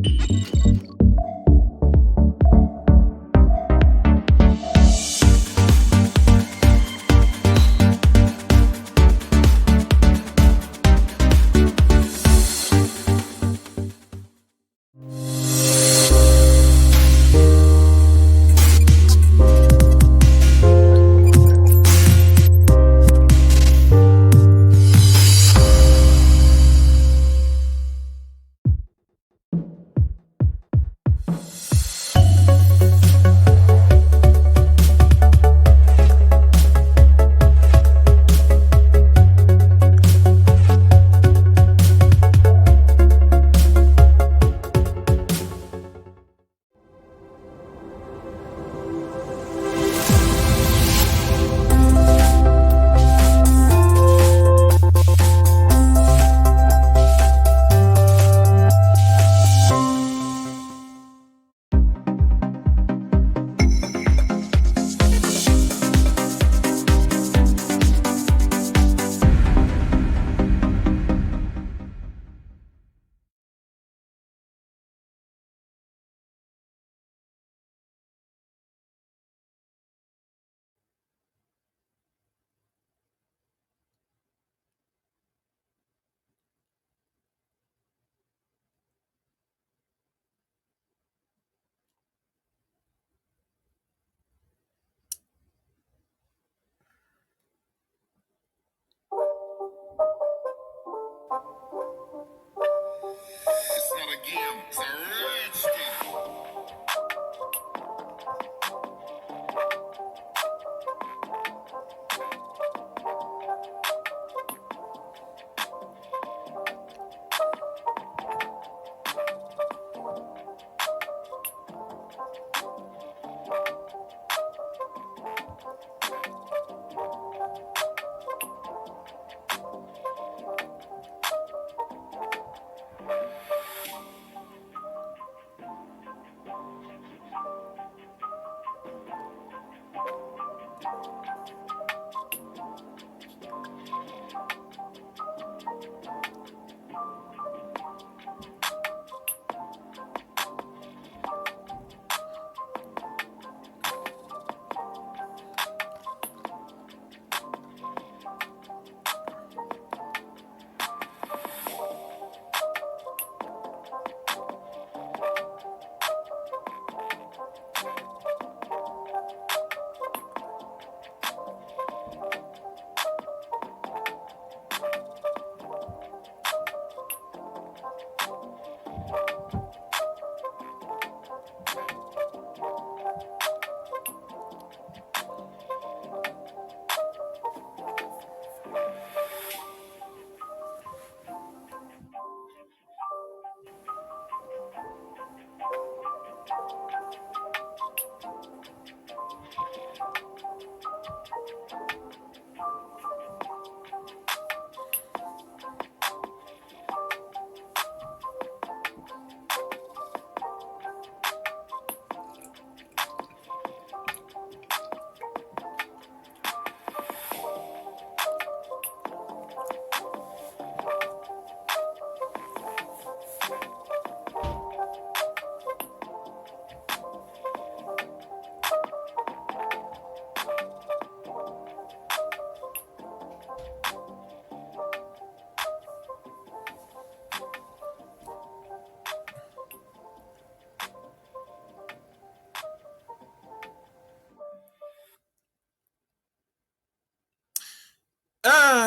It's not a game, it's a rich thing.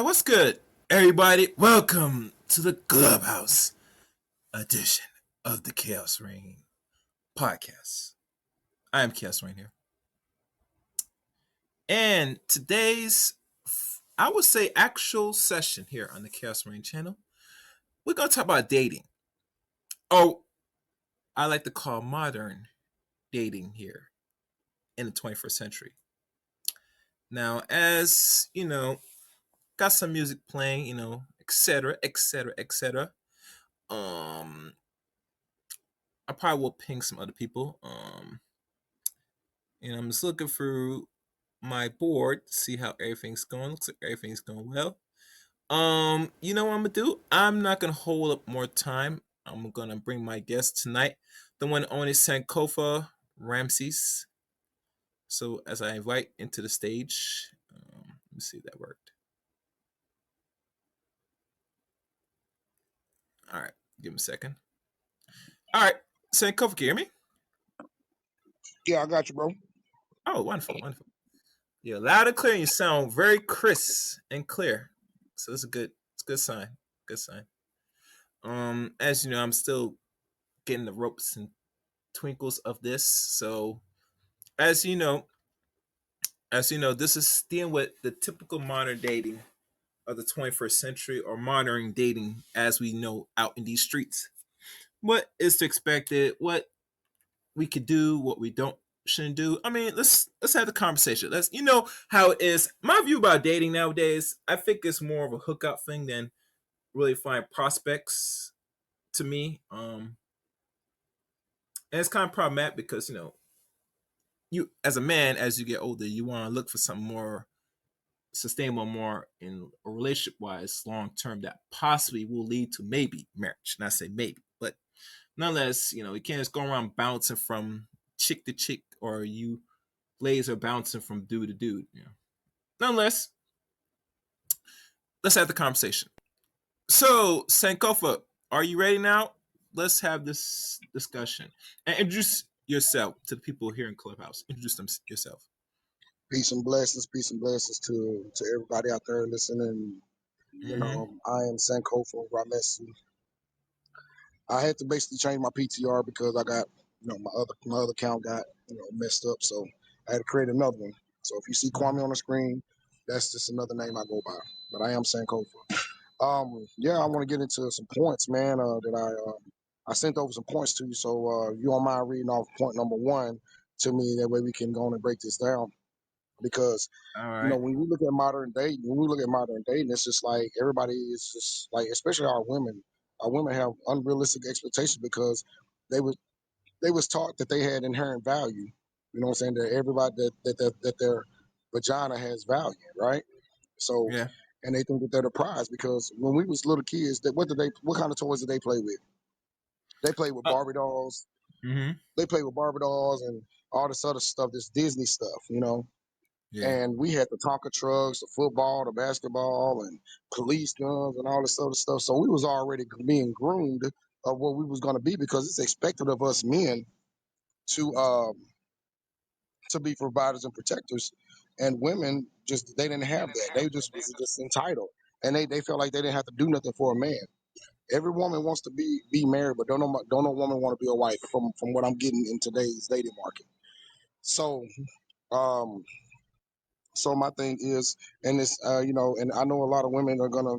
What's good, everybody? Welcome to the Clubhouse edition of the Chaos Reign podcast. I am Chaos Reign here. And today's, I would say, actual session here on the Chaos Reign channel, we're going to talk about dating. Oh, I like to call modern dating here in the 21st century. Now, as you know, got some music playing, etc., etc., etc. I probably will ping some other people. And I'm just looking through my board to see how everything's going. Looks like everything's going well. You know what I'm gonna do? I'm not gonna hold up more time. I'm gonna bring my guest tonight, the one and only Sankofa Ramses. So as I invite into the stage, let me see if that worked. All right, give me a second. All right, Sankofa, can you hear me? Yeah, I got you, bro. Oh, wonderful, wonderful. Yeah, loud and clear. You sound very crisp and clear. So it's a good, it's a good sign. Good sign. As you know, I'm still getting the ropes and twinkles of this. So as you know, this is dealing with the typical modern dating of the 21st century, or modern dating as we know out in these streets. What is to expected? What we could do? What we don't shouldn't do? I mean, let's have the conversation. Let's how it is. My view about dating nowadays, I think it's more of a hookup thing than really find prospects to me. And it's kind of problematic because you as a man, as you get older, you want to look for something more sustainable, more in a relationship wise, long term, that possibly will lead to maybe marriage. Not say maybe, but nonetheless, you can't just go around bouncing from chick to chick, or you ladies are bouncing from dude to dude. Nonetheless, let's have the conversation. So, Sankofa, are you ready now? Let's have this discussion and introduce yourself to the people here in Clubhouse. Introduce them yourself. Peace and blessings to everybody out there listening. Mm-hmm. I am Sankofa Ramesu. I had to basically change my PTR because I got, my other account got, messed up. So I had to create another one. So if you see Mm-hmm. Kwame on the screen, that's just another name I go by. But I am Sankofa. Yeah, I Okay. want to get into some points, man. I sent over some points to you. So if you don't mind reading off point number one to me, that way we can go on and break this down because All right. when we look at modern dating, it's just like everybody is just like, especially our women. Our women have unrealistic expectations because they was they was taught that they had inherent value. You know what I'm saying? That everybody that their vagina has value, right? So, Yeah. and they think that they're the prize because when we was little kids, what kind of toys did they play with? They played with Oh. Barbie dolls. Mm-hmm. They played with Barbie dolls and all this other stuff, this Disney stuff, Yeah. and we had the Tonka trucks, the football, the basketball, and police guns and all this other stuff. So we was already being groomed of what we was going to be because it's expected of us men to to be providers and protectors, and women just they didn't have that. They just was just entitled, and they felt like they didn't have to do nothing for a man. Every woman wants to be married, but don't no woman want to be a wife from what I'm getting in today's dating market. So. Um, So my thing is, and it's and I know a lot of women are gonna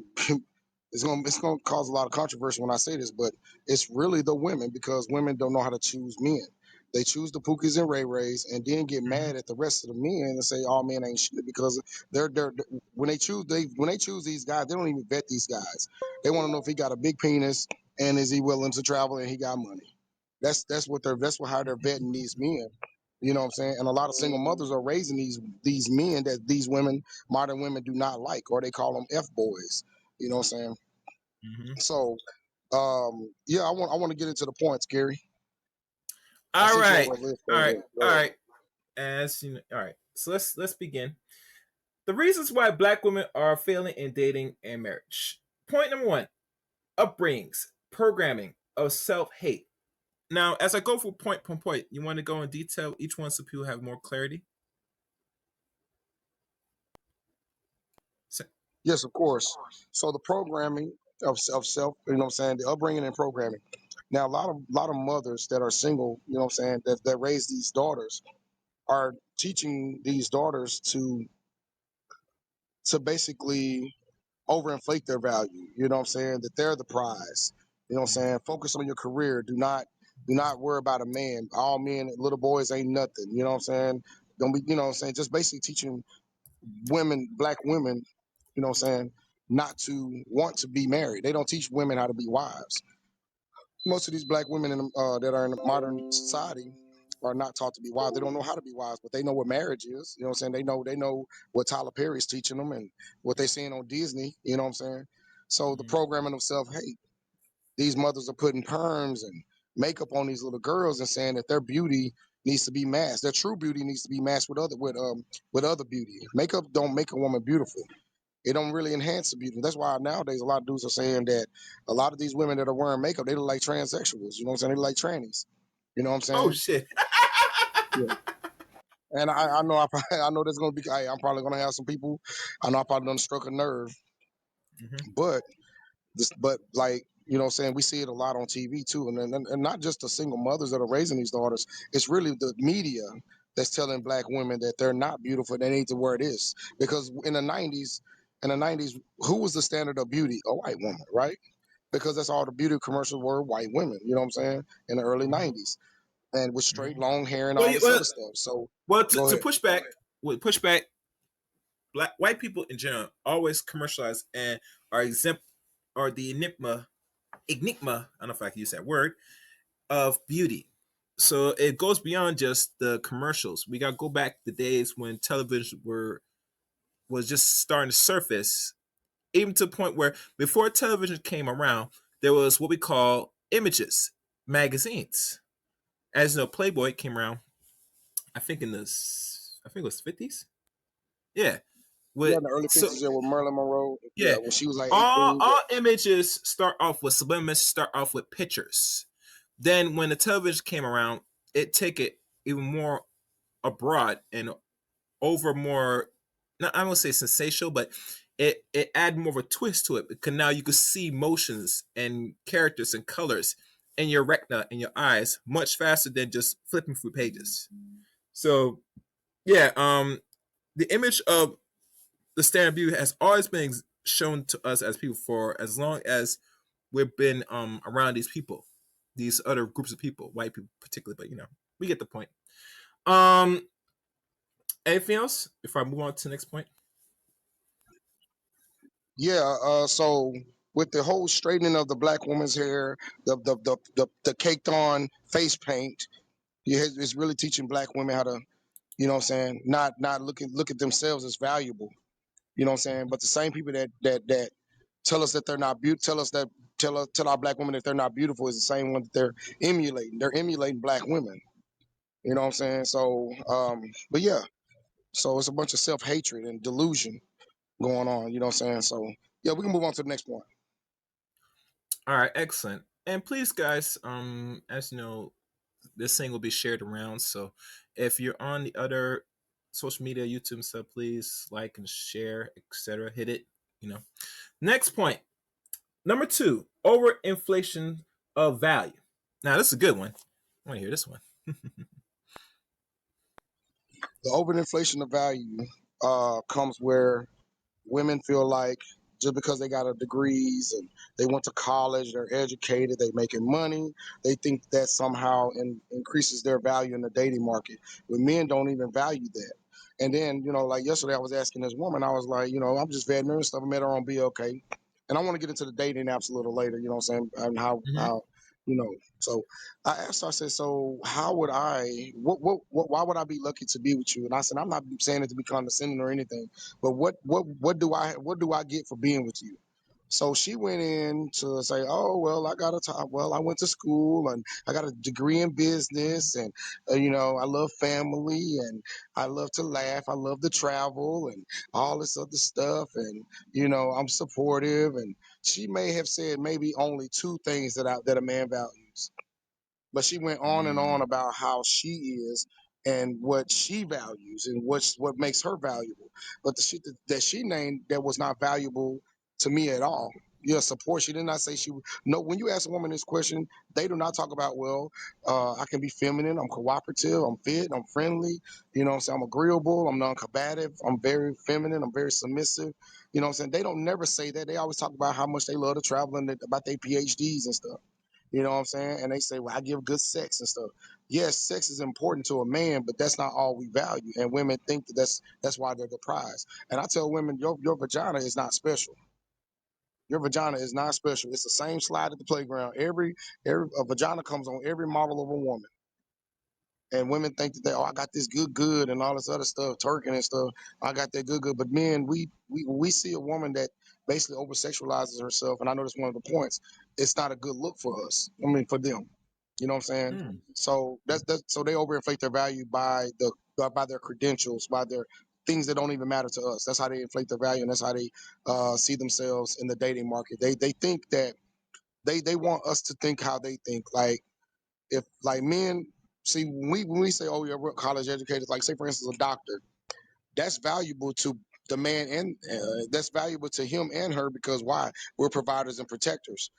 it's gonna cause a lot of controversy when I say this, but it's really the women because women don't know how to choose men. They choose the Pookies and Ray Rays, and then get Mm-hmm. mad at the rest of the men and say all men ain't shit because they're when they choose these guys, they don't even vet these guys. They want to know if he got a big penis and is he willing to travel and he got money. That's how they're vetting these men. You know what I'm saying? And a lot of single mothers are raising these men that these women, modern women, do not like, or they call them F boys. You know what I'm saying? Mm-hmm. So, yeah, I want to get into the points, Gary. I All sent you over right. a list. All Go right. ahead. All Go ahead. right. As you know, all right. So let's begin. The reasons why Black women are failing in dating and marriage. Point number one: upbringings, programming of self hate. Now, as I go for point per point, you want to go in detail each one so people have more clarity. So, Yes, of course. So the programming of self, you know what I'm saying, the upbringing and programming. Now, a lot of mothers that are single, you know what I'm saying, that raise these daughters are teaching these daughters to basically overinflate their value. You know what I'm saying? That they're the prize. You know what I'm saying? Focus on your career. Do not worry about a man. All men, little boys ain't nothing. You know what I'm saying? Don't be, you know what I'm saying? Just basically teaching women, black women, you know what I'm saying, not to want to be married. They don't teach women how to be wives. Most of these black women that are in the modern society are not taught to be wives. They don't know how to be wives, but they know what marriage is. You know what I'm saying? They know what Tyler Perry's teaching them and what they're seeing on Disney. You know what I'm saying? So the mhm. programming of self hate. these mothers are putting perms and makeup on these little girls and saying that their beauty needs to be masked. Their true beauty needs to be masked with other beauty. Makeup don't make a woman beautiful. It don't really enhance the beauty. That's why nowadays a lot of dudes are saying that a lot of these women that are wearing makeup, they look like transsexuals. You know what I'm saying? They look like trannies. You know what I'm Oh saying? shit. Yeah. And I know I know there's gonna be I'm probably gonna have some people. I know I probably done struck a nerve, Hmm. but but like you know what I'm saying, we see it a lot on TV too, and not just the single mothers that are raising these daughters. It's really the media that's telling black women that they're not beautiful. They need to wear this because in the 90s, who was the standard of beauty? A white woman, right? Because that's all the beauty commercials were, white women. You know what I'm saying? In the early Hmm. '90s, and with straight Hmm. long hair and Well, all this well, other stuff. So well, go to ahead. push back, black white people in general always commercialize and are exempt, or the enigma. I don't know if I can use that word, of beauty. So it goes beyond just the commercials. We got to go back the days when television was just starting to surface, even to the point where before television came around, there was what we call images magazines. As you know, Playboy came around. I think it was 50s. Yeah, Yeah, with in the early so '50s, yeah, with Marilyn Monroe. Yeah, yeah, when she was like all 18. all images start off with subliminals, start off with pictures. Then when the television came around, it took it even more abroad and over more. Not I won't say sensational, but it added more of a twist to it because now you could see motions and characters and colors in your retina in your eyes much faster than just flipping through pages. So yeah, the image of the standard view has always been shown to us as people for as long as we've been around these people, these other groups of people, white people particularly, but we get the point. Um, anything else before I move on to the next point? Yeah, so with the whole straightening of the black woman's hair, the caked on face paint, it's really teaching black women how to, you know what I'm saying, not look at themselves as valuable. You know what I'm saying? But the same people that tell us that they're not beautiful, tell our black women that they're not beautiful is the same one that they're emulating. They're emulating black women. You know what I'm saying? So, but yeah, so it's a bunch of self hatred and delusion going on. You know what I'm saying? So yeah, we can move on to the next point. All right, excellent. And please, guys, as you know, this thing will be shared around. So if you're on the other social media, YouTube stuff, please like and share, etc. Hit it. You know. Next point, number two: overinflation of value. Now, this is a good one. I want to hear this one. The overinflation of value comes where women feel like just because they got a degrees and they went to college, they're educated, they making money, they think that somehow increases their value in the dating market. When men don't even value that. And then, like yesterday, I was asking this woman, I was like, I'm just vetting her and stuff. I met her on BLK. And I want to get into the dating apps a little later, you know what I'm saying? And Mm-hmm. how, so I asked her, I said, so how would why would I be lucky to be with you? And I said, I'm not saying it to be condescending or anything, but what do I get for being with you? So she went in to say, oh well, I went to school and I got a degree in business, and I love family and I love to laugh, I love to travel and all this other stuff, and I'm supportive. And she may have said maybe only two things that a man values, but she went on and on Mm. about how she is and what she values and what makes her valuable. But the shit that she named that was not valuable to me at all. Yeah, support. She did not say she would. No, when you ask a woman this question, they do not talk about, well, I can be feminine, I'm cooperative, I'm fit, I'm friendly, what I'm saying, I'm agreeable, I'm non-combative, I'm very feminine, I'm very submissive. What I'm saying? They don't never say that. They always talk about how much they love to travel and about their PhDs and stuff. You know what I'm saying? And they say, well, I give good sex and stuff. Yes, sex is important to a man, but that's not all we value. And women think that's why they're the prize. And I tell women, your vagina is not special. Your vagina is not special. It's the same slide at the playground. Every a vagina comes on every model of a woman. And women think that I got this good and all this other stuff, twerking and stuff. I got that good. But men, we see a woman that basically over sexualizes herself, and I know that's one of the points. it's not a good look for us. I mean, for them. You know what I'm saying? Mm, So that's so they overinflate their value by their credentials, by their things that don't even matter to us. That's how they inflate their value, and that's how they see themselves in the dating market. They think that they want us to think how they think. Like if like men see when we say, oh, yeah, we're college educated. Like say for instance, a doctor. That's valuable to the man and that's valuable to him and her because why? We're providers and protectors.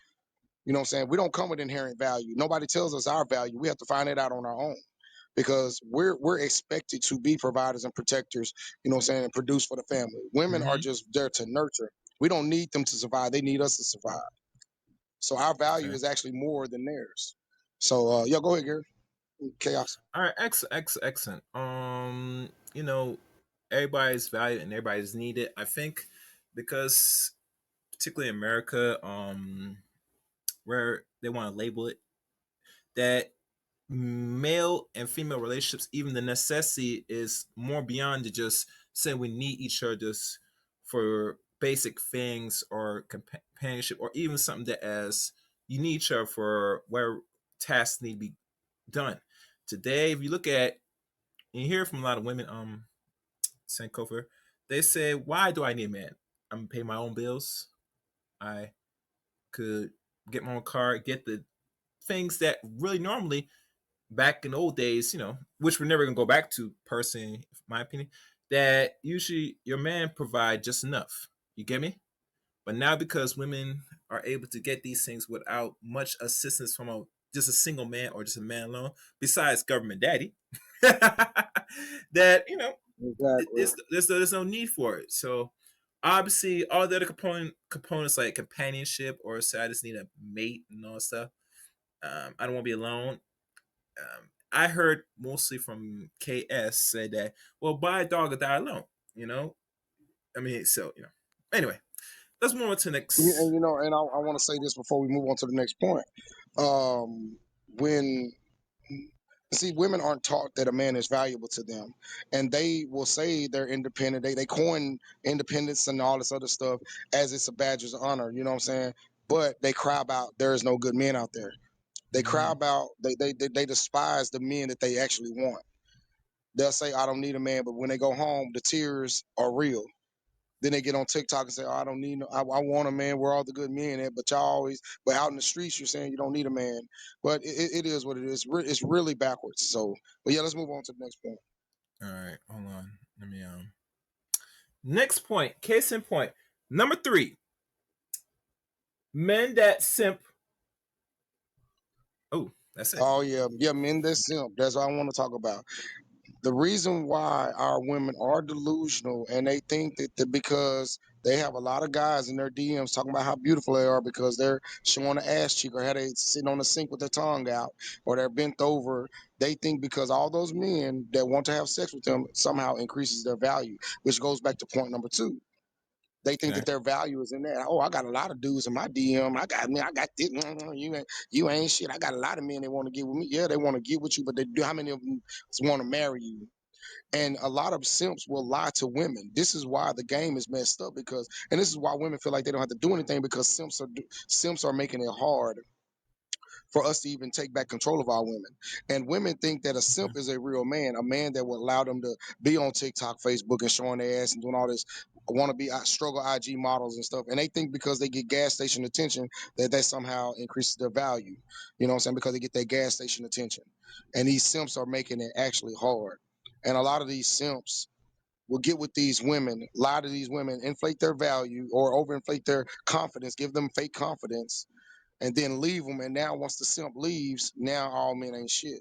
You know what I'm saying? We don't come with inherent value. Nobody tells us our value. We have to find it out on our own because we're expected to be providers and protectors, you know what I'm saying, and produce for the family. Women are mm-hmm. just there to nurture. We don't need them to survive. They need us to survive. So our value Okay. is actually more than theirs. So yeah, go ahead, Gary. Chaos. All right. Excellent. Everybody's valued and everybody's needed. I think because particularly in America, where they want to label it that male and female relationships, even the necessity is more beyond to just saying we need each other just for basic things or companionship, or even something that as you need each other for where tasks need to be done. Today, if you look at and you hear from a lot of women, Sankofa, they say, "Why do I need a man? I'm gonna pay my own bills. I could get my own car, get the things that really normally back in the old days, which we're never gonna go back to, personally, in my opinion, that usually your man provide just enough. You get me? But now because women are able to get these things without much assistance from just a single man or just a man alone, besides government daddy, that Exactly. there's no need for it. So obviously all the other components like companionship or say I just need a mate and all that stuff. I don't want to be alone. I heard mostly from KS say that, well, buy a dog or die alone. You know, I mean, so Anyway, let's move on to the And next. I want to say this before we move on to the next point. When see women aren't taught that a man is valuable to them, and they will say they're independent. They coin independence and all this other stuff as it's a badge of honor. You know what I'm saying? But they cry about there is no good men out there. They cry Mm-hmm. about they despise the men that they actually want. They'll say I don't need a man, but when they go home, the tears are real. Then they get on TikTok and say, "Oh, I don't need no. I want a man. Where all the good men at?" But y'all always, but out in the streets, you're saying you don't need a man. But it is what it is. It's really backwards. So, but yeah, let's move on to the next point. All right, hold on. Let me Next point, case in point. Number 3, men that simp. Oh, that's it. Oh yeah, yeah, men that simp. That's what I want to talk about. The reason why our women are delusional and they think because they have a lot of guys in their DMs talking about how beautiful they are because they're showing the ass cheek or how they sitting on the sink with their tongue out or they're bent over. They think because all those men that want to have sex with them somehow increases their value, which goes back to point number two. They think that Okay. their value is in that. Oh, I got a lot of dudes in my DM. I got this. You ain't shit. I got a lot of men that want to get with me. Yeah, they want to get with you, but they do. How many of them want to marry you? And a lot of simps will lie to women. This is why the game is messed up and this is why women feel like they don't have to do anything because simps are making it hard for us to even take back control of our women. And women think that a simp is a real man, a man that would allow them to be on TikTok, Facebook, and showing their ass and doing all this want to be struggle IG models and stuff. And they think because they get gas station attention that somehow increases their value. You know what I'm saying? Because they get that gas station attention. And these simps are making it actually hard. And a lot of these simps will get with these women, lie to these women, inflate their value or overinflate their confidence, give them fake confidence, and then leave them. And now once the simp leaves, now all men ain't shit.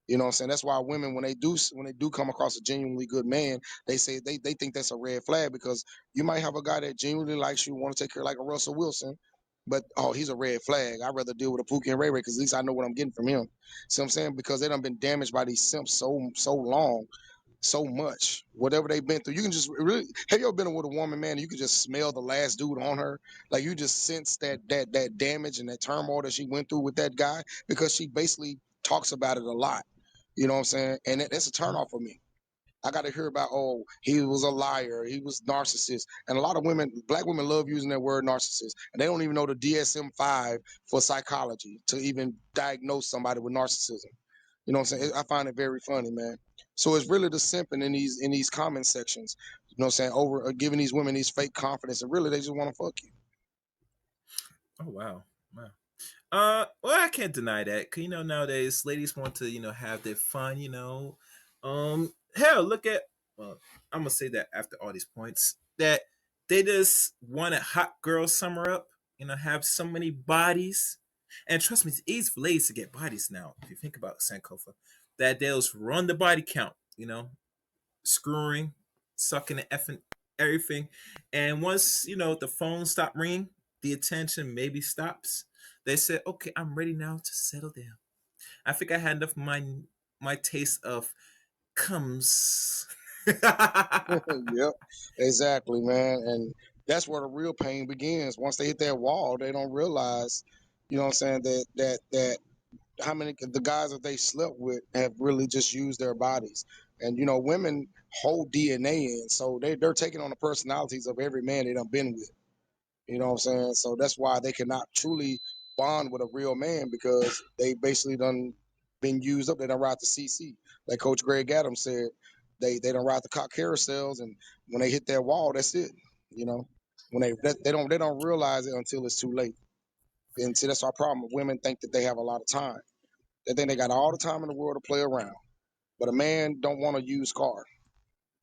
You know what I'm saying? That's why women, when they do come across a genuinely good man, they say they think that's a red flag because you might have a guy that genuinely likes you, want to take care like a Russell Wilson, but oh, he's a red flag. I'd rather deal with a Pookie and Ray Ray because at least I know what I'm getting from him. See what I'm saying? Because they done been damaged by these simps so long so much. Whatever they've been through, you can just really have you ever been with a woman, man? And you can just smell the last dude on her, like you just sense that damage and that turmoil that she went through with that guy because she basically talks about it a lot. You know what I'm saying? And that's a turn off for me. I got to hear about, oh, he was a liar, he was narcissist, and a lot of women, black women, love using that word narcissist, and they don't even know the DSM-5 for psychology to even diagnose somebody with narcissism. You know what I'm saying? I find it very funny, man. So it's really the simping in these comment sections. You know what I'm saying? Over giving these women these fake confidence, and really they just want to fuck you. Oh wow, wow. Well, I can't deny that. 'Cause, nowadays ladies want to, have their fun. Hell, look at. Well, I'm gonna say that after all these points, that they just want a hot girl summer up. Have so many bodies, and trust me, it's easy for ladies to get bodies now. If you think about Sankofa, that they'll just run the body count. Screwing, sucking and effing everything. And once, the phone stop ringing, the attention maybe stops. They said, okay, I'm ready now to settle down. I think I had enough of my taste of comes. Yep, exactly, man. And that's where the real pain begins. Once they hit that wall, they don't realize, you know what I'm saying, that how many the guys that they slept with have really just used their bodies. And women hold DNA in, so they're taking on the personalities of every man they done been with. You know what I'm saying? So that's why they cannot truly bond with a real man, because they basically done been used up. They done ride the CC. Like Coach Greg Adams said, they done ride the cock carousels, and when they hit that wall, that's it. You know, when they don't realize it until it's too late. And see, that's our problem. Women think that they have a lot of time. They think they got all the time in the world to play around. But a man don't want a used car.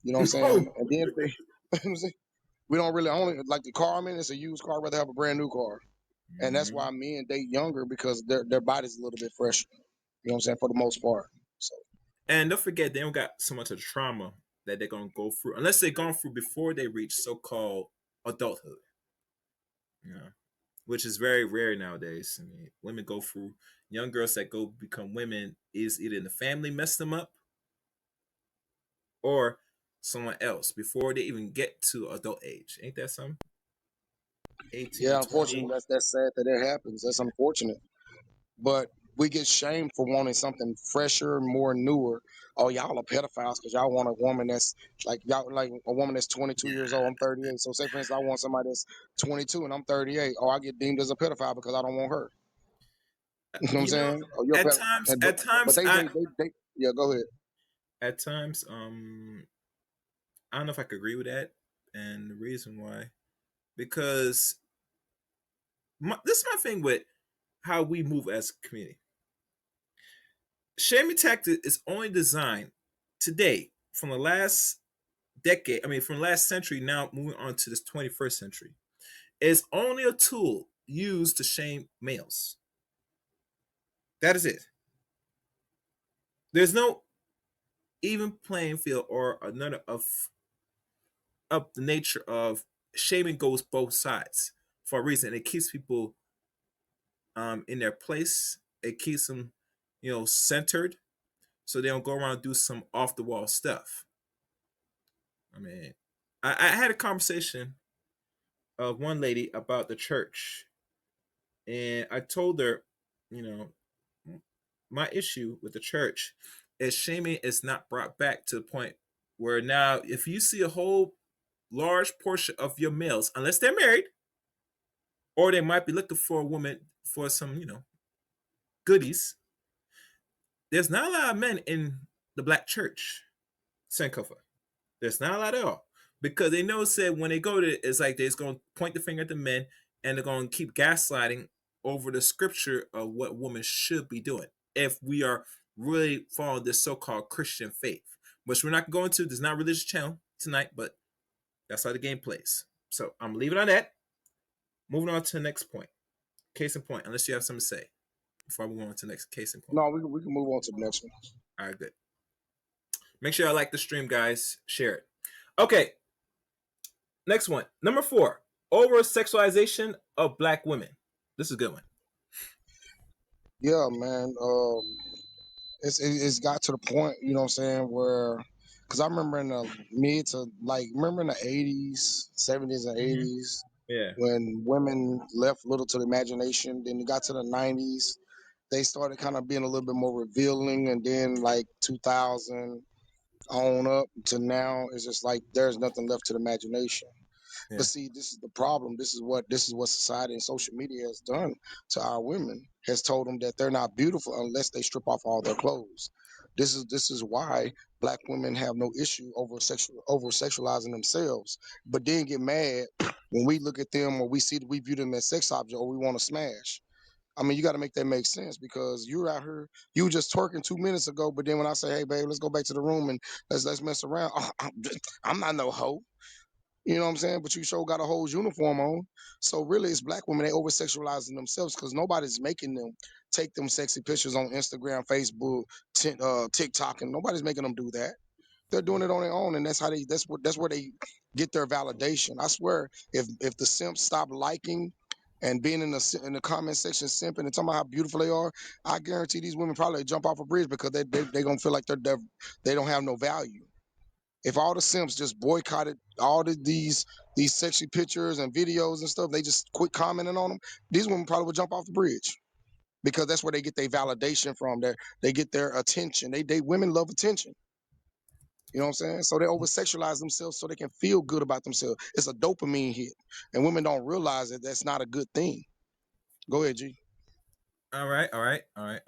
You know what I'm Oh, saying? And then they, we don't really only like the car. I mean, it's a used car. I'd rather have a brand new car. And that's why mhm. men date younger, because their body's a little bit fresher. You know what I'm saying? For the most part. So And don't forget, they don't got so much of trauma that they're gonna go through, unless they've gone through before they reach so-called adulthood. Yeah, which is very rare nowadays. I mean, women go through young girls that go become women is either the family messed them up or someone else before they even get to adult age. Ain't that something? 18 or yeah, 20. unfortunately, that's sad that it happens. That's Yeah. unfortunate. But we get shamed for wanting something fresher, more newer. Oh, y'all are pedophiles because y'all want a woman that's like y'all like a woman that's 22 years old. I'm 38. So say for instance, I want somebody that's 22 and I'm 38. Oh, I get deemed as a pedophile because I don't want her. You know what I'm You know, saying? Oh, you're a at pedophile. times, And, at but times, they yeah. Go ahead. at times, I don't know if I could agree with that, and the reason why, because this is my thing with how we move as a community. Shaming tactic is only designed today from the last decade. I mean, from the last century. Now moving on to this 21st century, is only a tool used to shame males. That is it. There's no even playing field or another of the nature of shaming goes both sides for a reason. It keeps people in their place. It keeps them, centered, so they don't go around and do some off the wall stuff. I mean, I had a conversation of one lady about the church, and I told her, you know, my issue with the church is shaming is not brought back to the point where now if you see a whole large portion of your males, unless they're married or they might be looking for a woman for some, goodies, there's not a lot of men in the black church, Sankofa. There's not a lot at all. Because they know said when they go to it, it's like they're going to point the finger at the men and they're going to keep gaslighting over the scripture of what women should be doing if we are really following this so-called Christian faith, which we're not going to. There's not a religious channel tonight, but that's how the game plays. So I'm leaving it on that. Moving on to the next point. Case in point, unless you have something to say before I move on to the next case in point. No, we can move on to the next one. All right, good. Make sure I like the stream, guys. Share it. Okay, next one. Number 4. Over sexualization of black women. This is a good one. Yeah, man. It's got to the point, you know what I'm saying, where, because I remember in the mid to like, remember in the 80s, 70s, and Mm-hmm. 80s, Yeah. when women left little to the imagination. Then it got to the 90s, they started kind of being a little bit more revealing, and then like 2000. on up to now, it's just like there's nothing left to the imagination. But Yeah. see, this is the problem. This is what society and social media has done to our women. Has told them that they're not beautiful unless they strip off all their clothes. This is why black women have no issue over sexualizing themselves, but then get mad when we look at them or we see that we view them as sex object or we want to smash. I mean, you got to make that make sense because you're out here, you were just twerking 2 minutes ago, but then when I say, "Hey, babe, let's go back to the room and let's mess around," I'm not no hoe. You know what I'm saying? But you sure got a whole uniform on. So really, it's black women. They over sexualizing themselves because nobody's making them take them sexy pictures on Instagram, Facebook, TikTok, and nobody's making them do that. They're doing it on their own, and that's how they. That's where they get their validation. I swear, if the simps stop liking and being in the comment section simping and talking about how beautiful they are, I guarantee these women probably jump off a bridge because they gonna feel like they don't have no value. If all the simps just boycotted all these sexy pictures and videos and stuff, they just quit commenting on them, these women probably would jump off the bridge because that's where they get their validation from. They get their attention. They women love attention. You know what I'm saying? So they over sexualize themselves so they can feel good about themselves. It's a dopamine hit, and women don't realize that that's not a good thing. Go ahead, G. All right, all right, all right.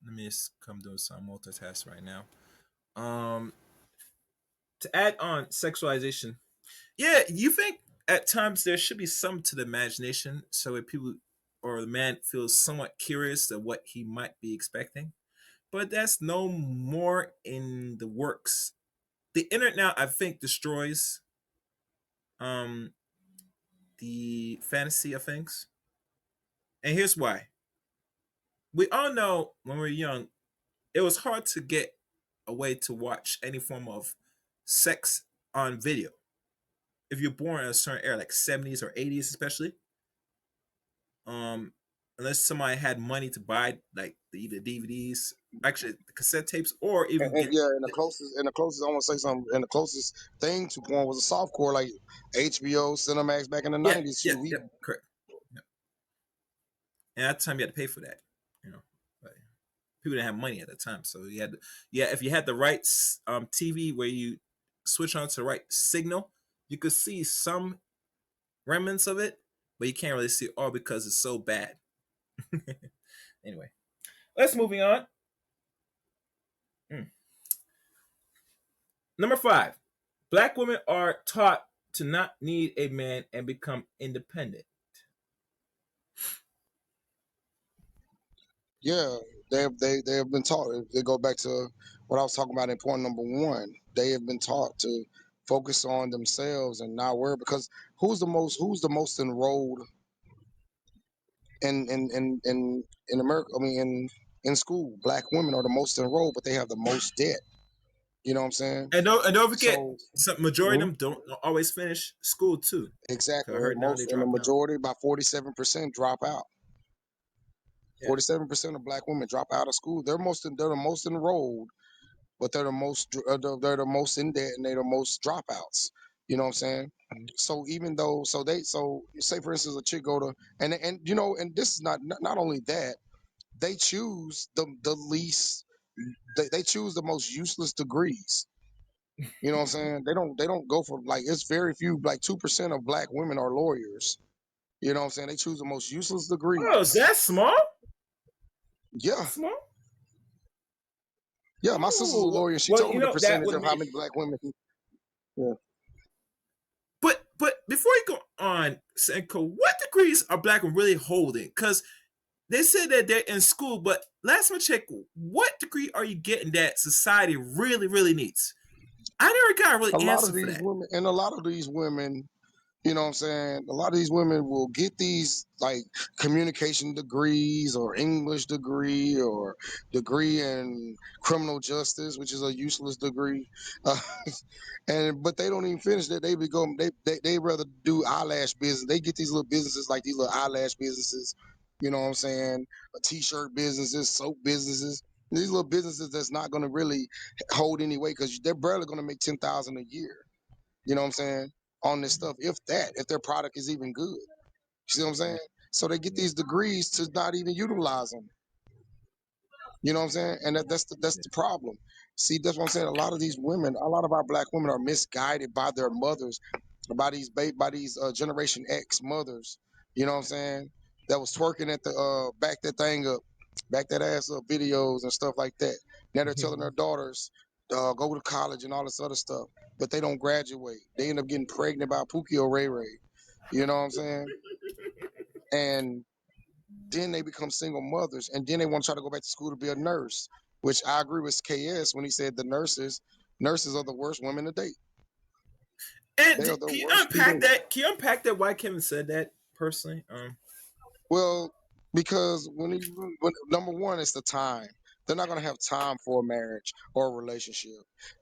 Let me just come doing some multitask right now. Um, to add on sexualization, yeah, you think at times there should be some to the imagination, so if people or the man feels somewhat curious of what he might be expecting, but that's no more in the works. The internet now, I think, destroys um the fantasy of things, and here's why. We all know when we were young, it was hard to get a way to watch any form of sex on video. If you're born in a certain era, like 70s or 80s, especially, um, unless somebody had money to buy like the DVDs, actually the cassette tapes, or even And get. yeah, and the closest I want to say something. And the closest thing to porn was a softcore like HBO, Cinemax back in the Yeah, '90s. yeah, Shoot, we yeah, correct. Yeah. And at the time you had to pay for that, you know. But people didn't have money at the time, so you had to, yeah. If you had the right TV where you switch on to the right signal, you could see some remnants of it, but you can't really see it all because it's so bad. Anyway, let's moving on. Mm. Number 5, black women are taught to not need a man and become independent. Yeah, they have been taught. If they go back to what I was talking about in point number one, they have been taught to focus on themselves and not worry because who's the most enrolled in America? I mean, in school, black women are the most enrolled, but they have the most debt. You know what I'm saying? And don't forget, So some majority mhm, of them don't always finish school too. Cause exactly, I heard now they and the dropping out. majority, about 47%, drop out. Yeah. 47% of black women drop out of school. They're the most enrolled, but they're the most in debt and they're the most dropouts. You know what I'm saying? So even though so say for instance a chick go to and this is not only that, they choose the least, they choose the most useless degrees. You know what I'm saying? They don't go for, like, it's very few, like 2% of black women are lawyers. You know what I'm saying? They choose the most useless Oh, is degrees. that small? Yeah, Small? yeah. My sister's a Oh, lawyer. She well, told you me the know that percentage would of how make. many black women. Yeah. But before you go on, Senko, what degrees are black women really holding? Because they said that they're in school, but last time I checked, what degree are you getting that society really, really needs? I never got a A really lot of answer for these that. women, and a lot of these women, you know what I'm saying? A lot of these women will get these like communication degrees or English degree or degree in criminal justice, which is a useless degree. Uh, and but they don't even finish that. They become they rather do eyelash business. They get these little businesses like these little eyelash businesses, you know what I'm saying? T-shirt businesses, soap businesses. These little businesses that's not going to really hold any weight because they're barely going to make 10,000 a year. You know what I'm saying? On this stuff, if their product is even good. You see what I'm saying? So they get Yeah. these degrees to not even utilize them. You know what I'm saying? And that's Yeah. the problem. See, that's what I'm saying. A lot of these women, a lot of our black women are misguided by their mothers, by these Generation X mothers. You know what I'm saying? That was twerking at the back that thing up, back that ass up videos and stuff like that. Now they're telling their daughters go to college and all this other stuff, but they don't graduate. They end up getting pregnant by Pookie or Ray Ray. You know what I'm saying? And then they become single mothers, and then they want to try to go back to school to be a nurse, which I agree with KS when he said the nurses are the worst women to date. And They are the can you worst to unpack date. that? Can you unpack that? Why Kevin said that personally? Well, because when number one, it's the time. They're not going to have time for a marriage or a relationship.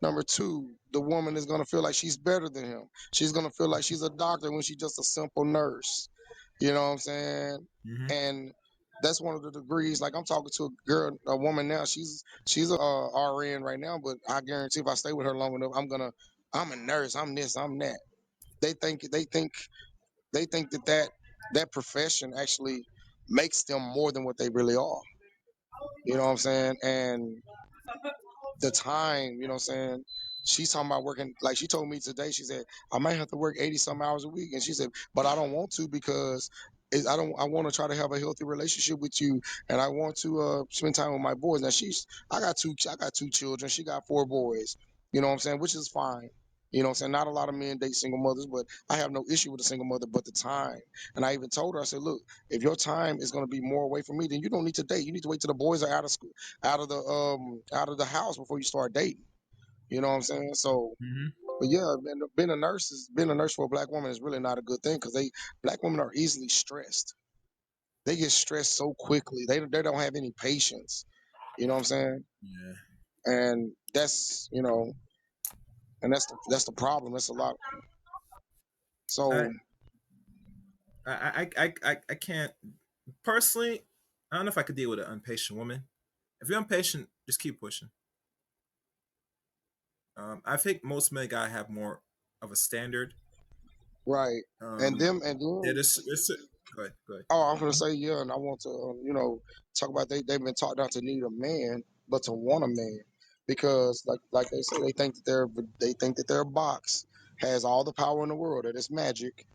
Number two, the woman is going to feel like she's better than him. She's going to feel like she's a doctor when she's just a simple nurse. You know what I'm saying? Mm-hmm. And that's one of the degrees. Like I'm talking to a girl, a woman now. She's a RN right now, but I guarantee if I stay with her long enough, I'm a nurse. I'm this. I'm that. They think that profession actually makes them more than what they really are. You know what I'm saying? And the time, you know what I'm saying? She's talking about working, like she told me today, she said, I might have to work 80 some hours a week. And she said, but I don't want to because I want to try to have a healthy relationship with you. And I want to spend time with my boys. Now I got two children. She got four boys, you know what I'm saying? Which is fine. You know what I'm saying? Not a lot of men date single mothers, but I have no issue with a single mother, but the time. And I even told her, I said, look, if your time is going to be more away from me, then you don't need to date. You need to wait till the boys are out of school, out of the house before you start dating. You know what I'm saying? So, Mm-hmm. but yeah, man, being a nurse for a black woman is really not a good thing because black women are easily stressed. They get stressed so quickly. They don't have any patience. You know what I'm saying? Yeah. And that's the problem. That's a lot. So I, I can't personally. I don't know if I could deal with an impatient woman. If you're impatient, just keep pushing. I think most men gotta have more of a standard. right, and Um, them and yeah, then go ahead, go ahead. oh, I'm gonna say yeah, and I want to talk about they've been taught not to need a man, but to want a man, because like they say they think that their box has all the power in the world, that it's magic,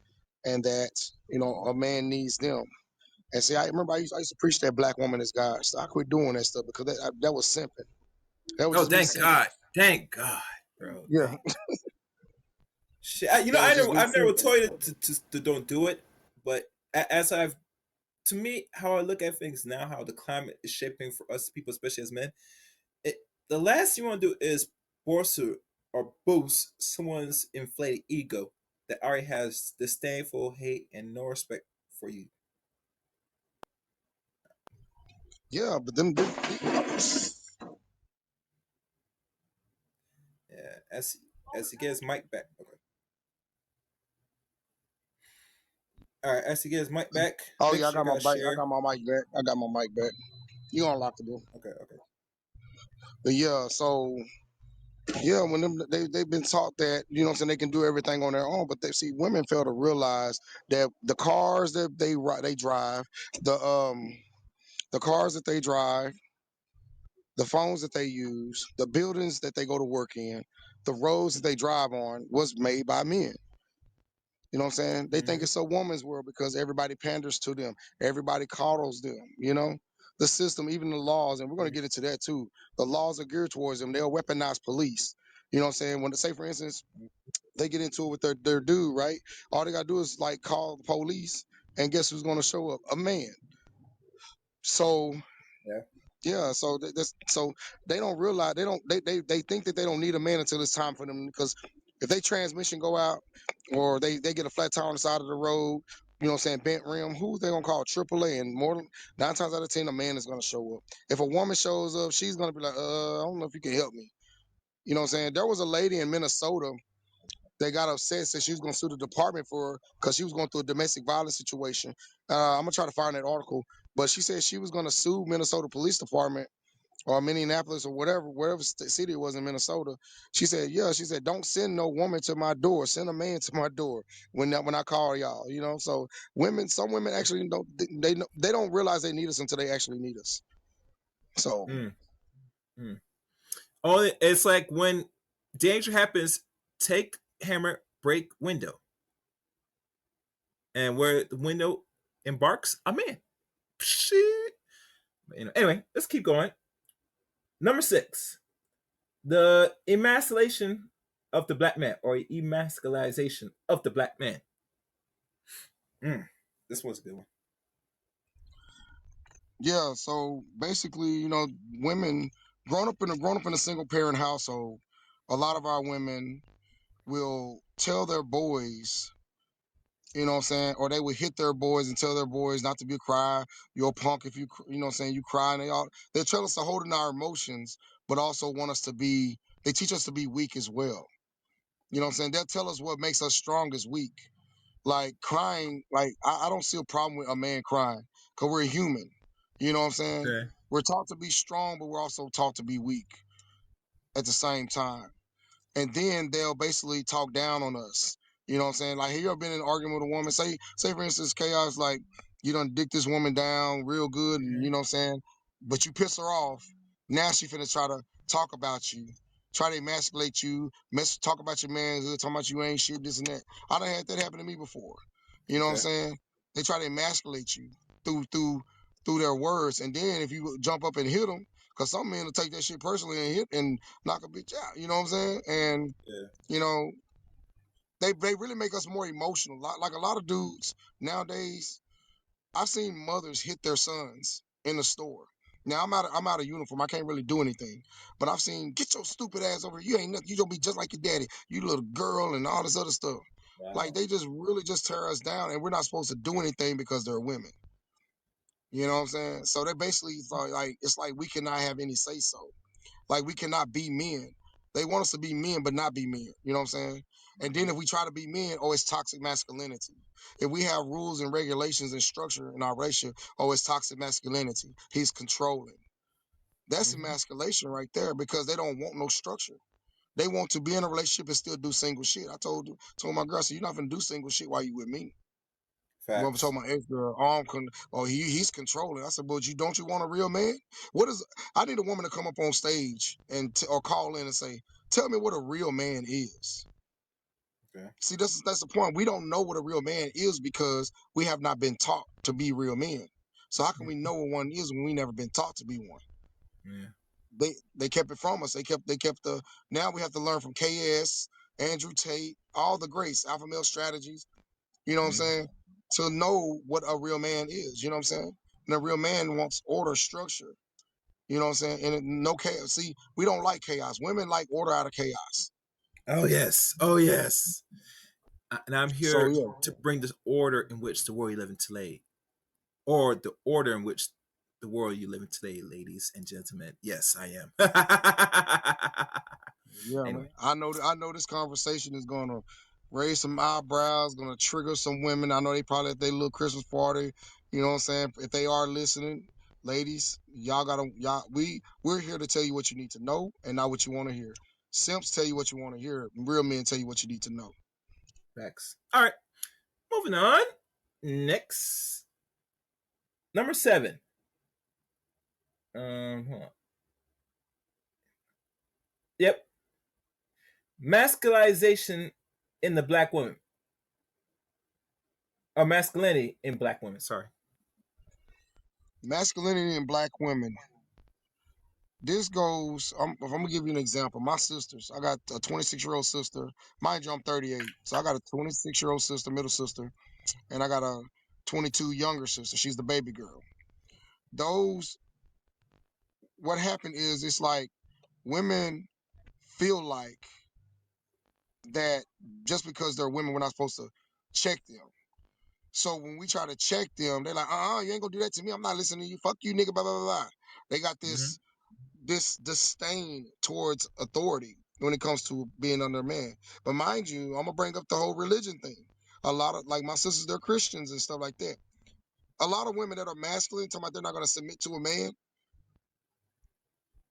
and that a man needs them. And see, I remember I used to preach that black woman is God. So I quit doing that stuff because that was simping. That would Oh, just be thank simping. God, thank God, bro, Yeah, thank. Shit, that would just be I've never simping. told you to don't do it, but as I've to me, how I look at things now, how the climate is shaping for us people, especially as men, it, the last thing you want to do is bolster or boost someone's inflated ego that already has disdainful hate and no respect for you. Yeah, but them Yeah, as he gets Mike back. Okay. All right, as he gets Mike back, oh make yeah, I sure got you my guys bike. I share. got my mic back. I got my mic back. You unlock the door. Okay, okay. But yeah, so yeah, when they've been taught that what I'm saying, they can do everything on their own, but they see women fail to realize that the cars that they drive, the the cars that they drive, the phones that they use, the buildings that they go to work in, the roads that they drive on was made by men. You know what I'm saying? They think Mm-hmm. it's a woman's world because everybody panders to them, everybody coddles them. The system, even the laws, and we're going to get into that too. The laws are geared towards them. They'll weaponize police. You know what I'm saying? When, say, for instance, they get into it with their dude, right? All they gotta do is like call the police, and guess who's gonna show up? A man. So Yeah. yeah, so they don't realize they think that they don't need a man until it's time for them because if they transmission go out or they get a flat tire on the side of the road, you know what I'm saying, bent rim, who they gonna call AAA? And more than 9 times out of 10, a man is gonna show up. If a woman shows up, she's gonna be like, I don't know if you can help me. You know what I'm saying? There was a lady in Minnesota. They got upset, said she was going to sue the department for her because she was going through a domestic violence situation. I'm gonna try to find that article, but she said she was going to sue Minnesota Police Department or Minneapolis or wherever city it was in Minnesota. She said, yeah, she said, don't send no woman to my door, send a man to my door when I call y'all. So some women actually don't they don't realize they need us until they actually need us. So Mm, mm. Oh, it's like when danger happens, take hammer, break window, and where the window embarks a man. Shit. Anyway, let's keep going. Number 6, the emasculation of the black man, or emasculization of the black man. Mm, this was a good one. yeah, so basically, women grown up in a single parent household, a lot of our women will tell their boys, what I'm saying, or they would hit their boys and tell their boys not to be a cry. You're a punk if you know what I'm saying, you cry, and they tell us to hold in our emotions, but also want us to be. They teach us to be weak as well. You know what I'm saying? They'll tell us what makes us strong is weak. Like crying, like I don't see a problem with a man crying because we're human. You know what I'm saying? Okay. We're taught to be strong, but we're also taught to be weak at the same time. And then they'll basically talk down on us. You know what I'm saying? Like, have you ever been in an argument with a woman? Say for instance, chaos, like you done dick this woman down real good, and you know what I'm saying, but you piss her off. Now she finna try to talk about you, try to emasculate you, talk about your manhood, talking about you ain't shit, this and that. I done had that happen to me before. You know what I'm Okay. saying? They try to emasculate you through their words, and then if you jump up and hit them, because some men will take that shit personally and hit and knock a bitch out. You know what I'm saying? And Yeah. you know, they really make us more emotional. Like a lot of dudes nowadays, I've seen mothers hit their sons in the store. Now I'm out of uniform. I can't really do anything, but I've seen get your stupid ass over here. You ain't nothing. You gonna be just like your daddy. You little girl and all this other stuff. Like Wow. they just really just tear us down, and we're not supposed to do anything because they're women. You know what I'm saying? So they basically thought like it's like we cannot have any say so. Like we cannot be men. They want us to be men, but not be men. You know what I'm saying? And then if we try to be men, oh, it's toxic masculinity. If we have rules and regulations and structure in our relationship, oh, it's toxic masculinity. He's controlling. That's Mm-hmm. emasculation right there because they don't want no structure. They want to be in a relationship and still do single shit. I told my girl, so you're not gonna do single shit while you with me. Well, I Facts. told my ex girl, he's controlling. I said, but don't you want a real man? What is? I need a woman to come up on stage and or call in and say, tell me what a real man is. Okay. See, that's the point. We don't know what a real man is because we have not been taught to be real men. So how can we know what one is when we never been taught to be one? Yeah. They kept it from us. They kept the. Now we have to learn from KS, Andrew Tate, all the greats, Alpha Male Strategies. You know what I'm Mm-hmm. saying? To know what a real man is. You know what I'm saying? And a real man wants order, structure. You know what I'm saying? And no chaos. See, we don't like chaos. Women like order out of chaos. Oh yes. Oh yes. And I'm So here yeah, to bring this order in which the world you live in today, or the order in which the world you live in today, ladies and gentlemen. Yes, I am. yeah, Anyway, man. I know this conversation is gonna raise some eyebrows, gonna trigger some women. I know they probably at their little Christmas party. You know what I'm saying? If they are listening, ladies, we're here to tell you what you need to know and not what you want to hear. Simps tell you what you want to hear. Real men tell you what you need to know. facts. All right, moving on. Next, number 7. Hold on. Yep, masculization in the black woman, or masculinity in black women. Sorry. Masculinity in black women. This goes. If I'm gonna give you an example, my sisters. I got a 26-year-old sister. Mind you, I'm 38, so I got a 26-year-old sister, middle sister, and I got a 22 younger sister. She's the baby girl. Those. What happened is it's like women feel like that just because they're women, we're not supposed to check them. So when we try to check them, they're like, you ain't gonna do that to me. I'm not listening to you. Fuck you, nigga. Blah blah blah. Blah. They got Mm-hmm. this disdain towards authority when it comes to being under a man. But mind you, I'm gonna bring up the whole religion thing. A lot of like my sisters, they're Christians and stuff like that. A lot of women that are masculine, talking about they're not gonna submit to a man,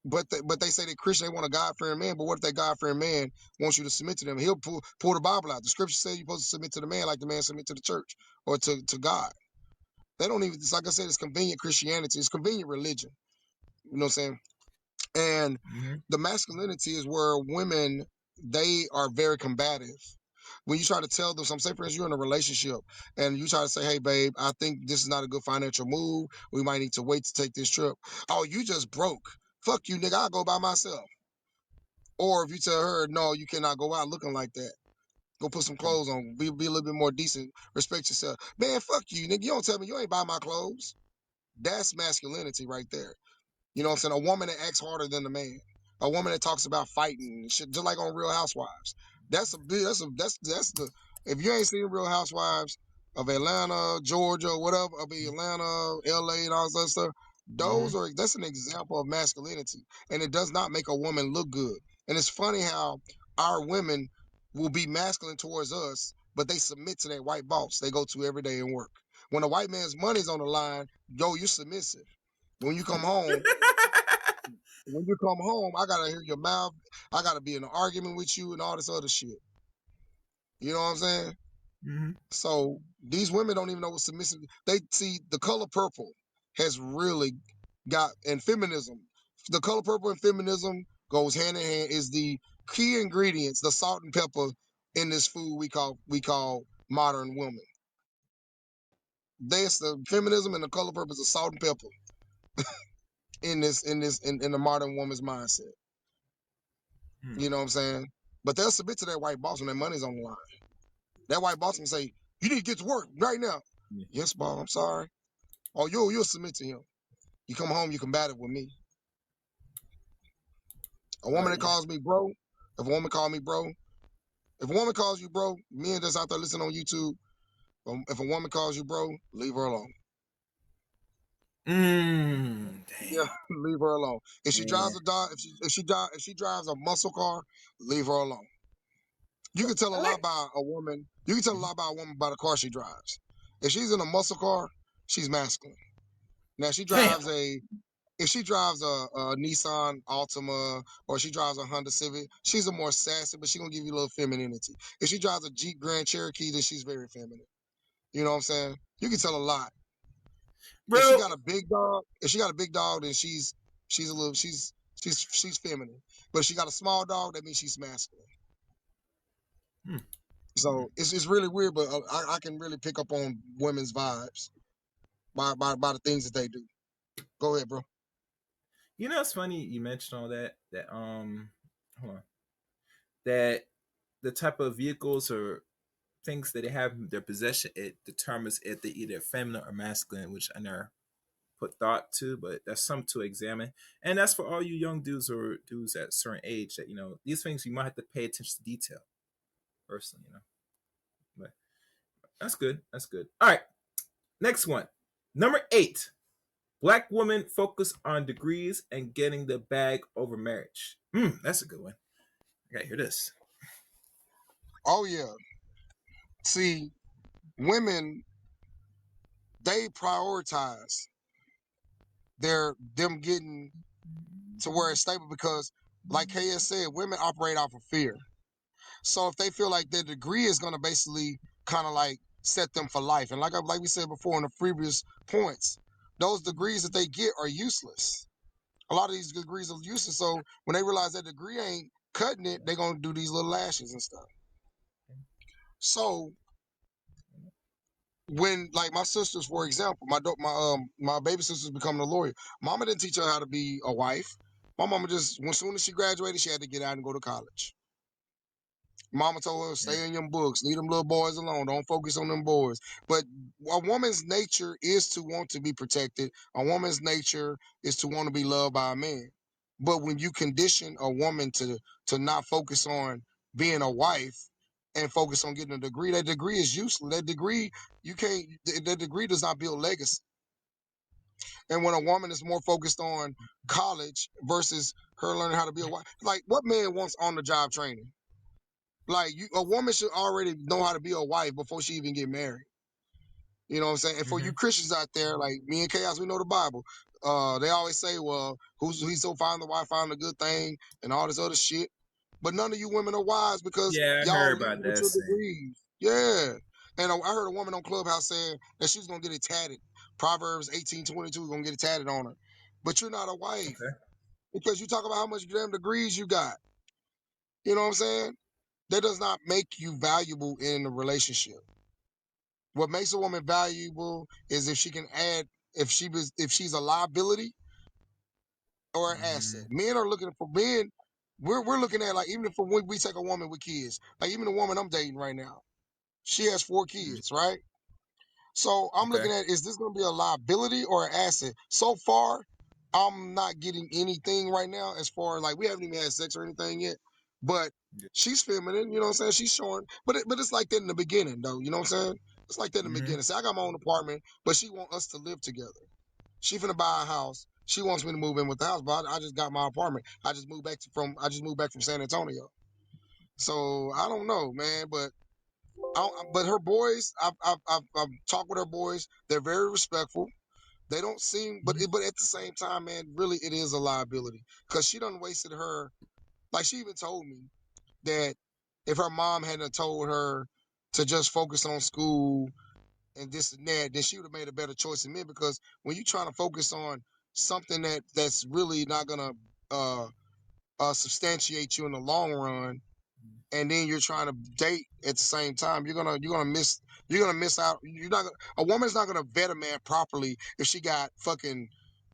but they say they're Christian, they want a God fearing man. But what if that God fearing man wants you to submit to them? He'll pull the Bible out. The scripture says you're supposed to submit to the man like the man submit to the church or to God. They don't even. It's like I said, it's convenient Christianity. It's convenient religion. You know what I'm saying? And Mhm. the masculinity is where women, they are very combative. When you try to tell them, some say for instance you're in a relationship and you try to say, hey babe, I think this is not a good financial move. We might need to wait to take this trip. Oh, you just broke. Fuck you, nigga. I'll go by myself. Or if you tell her, no, you cannot go out looking like that. Go put some clothes on. Be a little bit more decent. Respect yourself. Man, fuck you, nigga. You don't tell me you ain't buy my clothes. That's masculinity right there. You know what I'm saying? A woman that acts harder than the man. A woman that talks about fighting and shit, just like on Real Housewives. That's the if you ain't seen Real Housewives of Atlanta, Georgia, whatever, of Atlanta, LA, and all this other stuff, Mhm. that's an example of masculinity. And it does not make a woman look good. And it's funny how our women will be masculine towards us, but they submit to that white boss they go to every day and work. When a white man's money's on the line, yo, you're submissive. When you come home, I gotta hear your mouth. I gotta be in an argument with you and all this other shit. You know what I'm saying? Mhm. So these women don't even know what submissive. They see the color purple has really got and feminism. The color purple and feminism goes hand in hand. Is the key ingredients, the salt and pepper in this food we call modern woman. That's the feminism and the color purple is the salt and pepper in the modern woman's mindset. Mm. You know what I'm saying? But they'll submit to that white boss when their money's on the line. That white boss can say, "You need to get to work right now." Yeah. Yes, boss. I'm sorry. Oh, you'll submit to him. You come home, you combat it with me. A woman that Yeah. calls me bro, if a woman call me bro, if a woman calls you bro, me and just out there listening on YouTube, if a woman calls you bro, leave her alone. Yeah, Dang. leave her alone. If she Yeah. drives a dog, if she drives a muscle car, leave her alone. You can tell a I lot like. about a woman. You can tell a Mhm. lot about a woman by the car she drives. If she's in a muscle car, she's masculine. Now, Damn. if she drives a Nissan Altima or she drives a Honda Civic, she's a more sassy, but she's gonna give you a little femininity. If she drives a Jeep Grand Cherokee, then she's very feminine. You know what I'm saying? You can tell a lot. If she Bro. got a big dog, then she's a little she's feminine. But if she got a small dog, that means she's masculine. Hmm. So it's really weird, but I can really pick up on women's vibes by the things that they do. Go ahead, bro. You know, it's funny you mentioned all that. Hold on. That the type of vehicles or things that they have in their possession, it determines if they either feminine or masculine, which I never put thought to, but that's something to examine. And that's for all you young dudes or dudes at a certain age that, these things you might have to pay attention to detail personally. But that's good. That's good. All right. Next one. Number 8. Black women focus on degrees and getting the bag over marriage. That's a good one. I gotta hear this. Oh yeah. See, women, they prioritize them getting to where it's stable because, like KS said, women operate off of fear. So if they feel like their degree is going to basically kind of like set them for life, and like we said before in the previous points, those degrees that they get are useless. A lot of these degrees are useless. So when they realize that degree ain't cutting it, they're gonna do these little lashes and stuff. So when like my sisters, for example, my baby sister's becoming a lawyer. Mama didn't teach her how to be a wife. My mama just, as soon as she graduated, she had to get out and go to college. Mama told her, Yeah. stay in your books, leave them little boys alone, don't focus on them boys. But a woman's nature is to want to be protected. A woman's nature is to want to be loved by a man. But when you condition a woman to not focus on being a wife and focus on getting a degree, that degree is useless. That degree, you can't, that degree does not build legacy. And when a woman is more focused on college versus her learning how to be a wife, like what man wants on the job training? Like a woman should already know how to be a wife before she even get married. You know what I'm saying? And for you Mm-hmm. Christians out there, like me and Chaos, we know the Bible. They always say, well, he's so fine the wife found a good thing and all this other shit. But none of you women are wise because Yeah, I y'all heard lead about with that your saying. degrees. Yeah. And I heard a woman on Clubhouse saying that she's gonna get it tatted. Proverbs 18:22 gonna get it tatted on her. but you're not a wife Okay. because you talk about how much damn degrees you got. You know what I'm saying? That does not make you valuable in a relationship. What makes a woman valuable is if she can add, if she's a liability or an asset. Mm-hmm. Men are looking for men. We're looking at like even if when we take a woman with kids, like even the woman I'm dating right now, she has 4 kids, right? So I'm Okay. looking at, is this going to be a liability or an asset? So far, I'm not getting anything right now as far as like we haven't even had sex or anything yet. But Yeah. she's feminine, you know what I'm saying? She's showing, but it's like that in the beginning though, you know what I'm saying? It's like that in the Mm-hmm. beginning. See, I got my own apartment, but she want us to live together. She finna buy a house. She wants me to move in with the house, but I just got my apartment. I just moved back from San Antonio. So I don't know, man, but her boys, I've talked with her boys. They're very respectful. They don't seem, but at the same time, man, really it is a liability because she done wasted her. Like she even told me that if her mom hadn't told her to just focus on school and this and that, then she would have made a better choice than me. Because when you're trying to focus on something that's really not gonna uh, substantiate you in the long run, and then you're trying to date at the same time, you're gonna miss out. You're not A woman's not gonna vet a man properly if she got fucking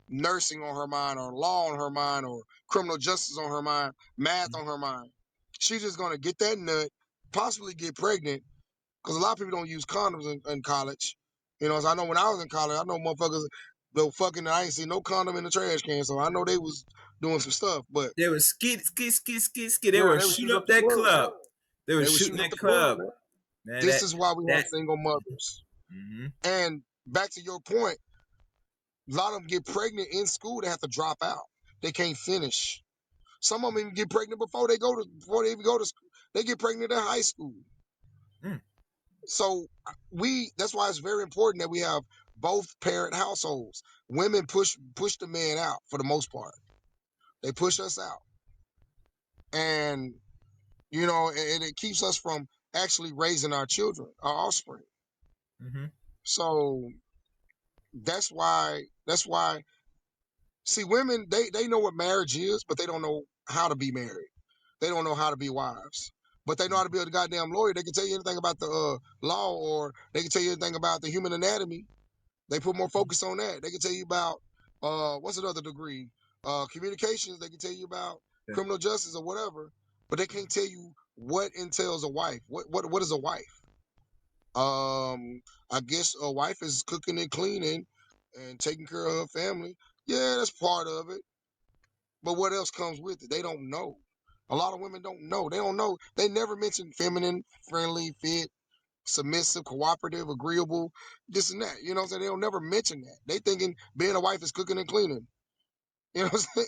nursing on her mind or law on her mind or criminal justice on her mind, math on her mind. She's just gonna get that nut, possibly get pregnant, because a lot of people don't use condoms in college. You know, so I know when I was in college, I know motherfuckers, the fucking, I ain't seen no condom in the trash can, so I know they was doing some stuff. But They were skid. They yeah, were they was shooting shooting up up the that club. club. They were They was shooting shooting up that the club, club. man. Man, This is why we have that. single mothers. Mm-hmm. And back to your point, a lot of them get pregnant in school. They have to drop out. They can't finish. Some of them even get pregnant before they even go to school. They get pregnant in high school. Mm. So that's why it's very important that we have both parent households. Women push the man out for the most part. They push us out, and and it keeps us from actually raising our children, our offspring. Mm-hmm. So that's why. See, women they know what marriage is, but they don't know how to be married. They don't know how to be wives. But they know how to be a goddamn lawyer. They can tell you anything about the law, or they can tell you anything about the human anatomy. They put more focus on that. They can tell you about what's another degree? Communications. They can tell you about Yeah. criminal justice or whatever, but they can't tell you what entails a wife. What is a wife? I guess a wife is cooking and cleaning and taking care of her family. Yeah, that's part of it. But what else comes with it? They don't know. A lot of women don't know. They don't know. They never mention feminine, friendly, fit, submissive, cooperative, agreeable, this and that. You know what I'm saying? They don't never mention that. They thinking being a wife is cooking and cleaning. You know what I'm saying?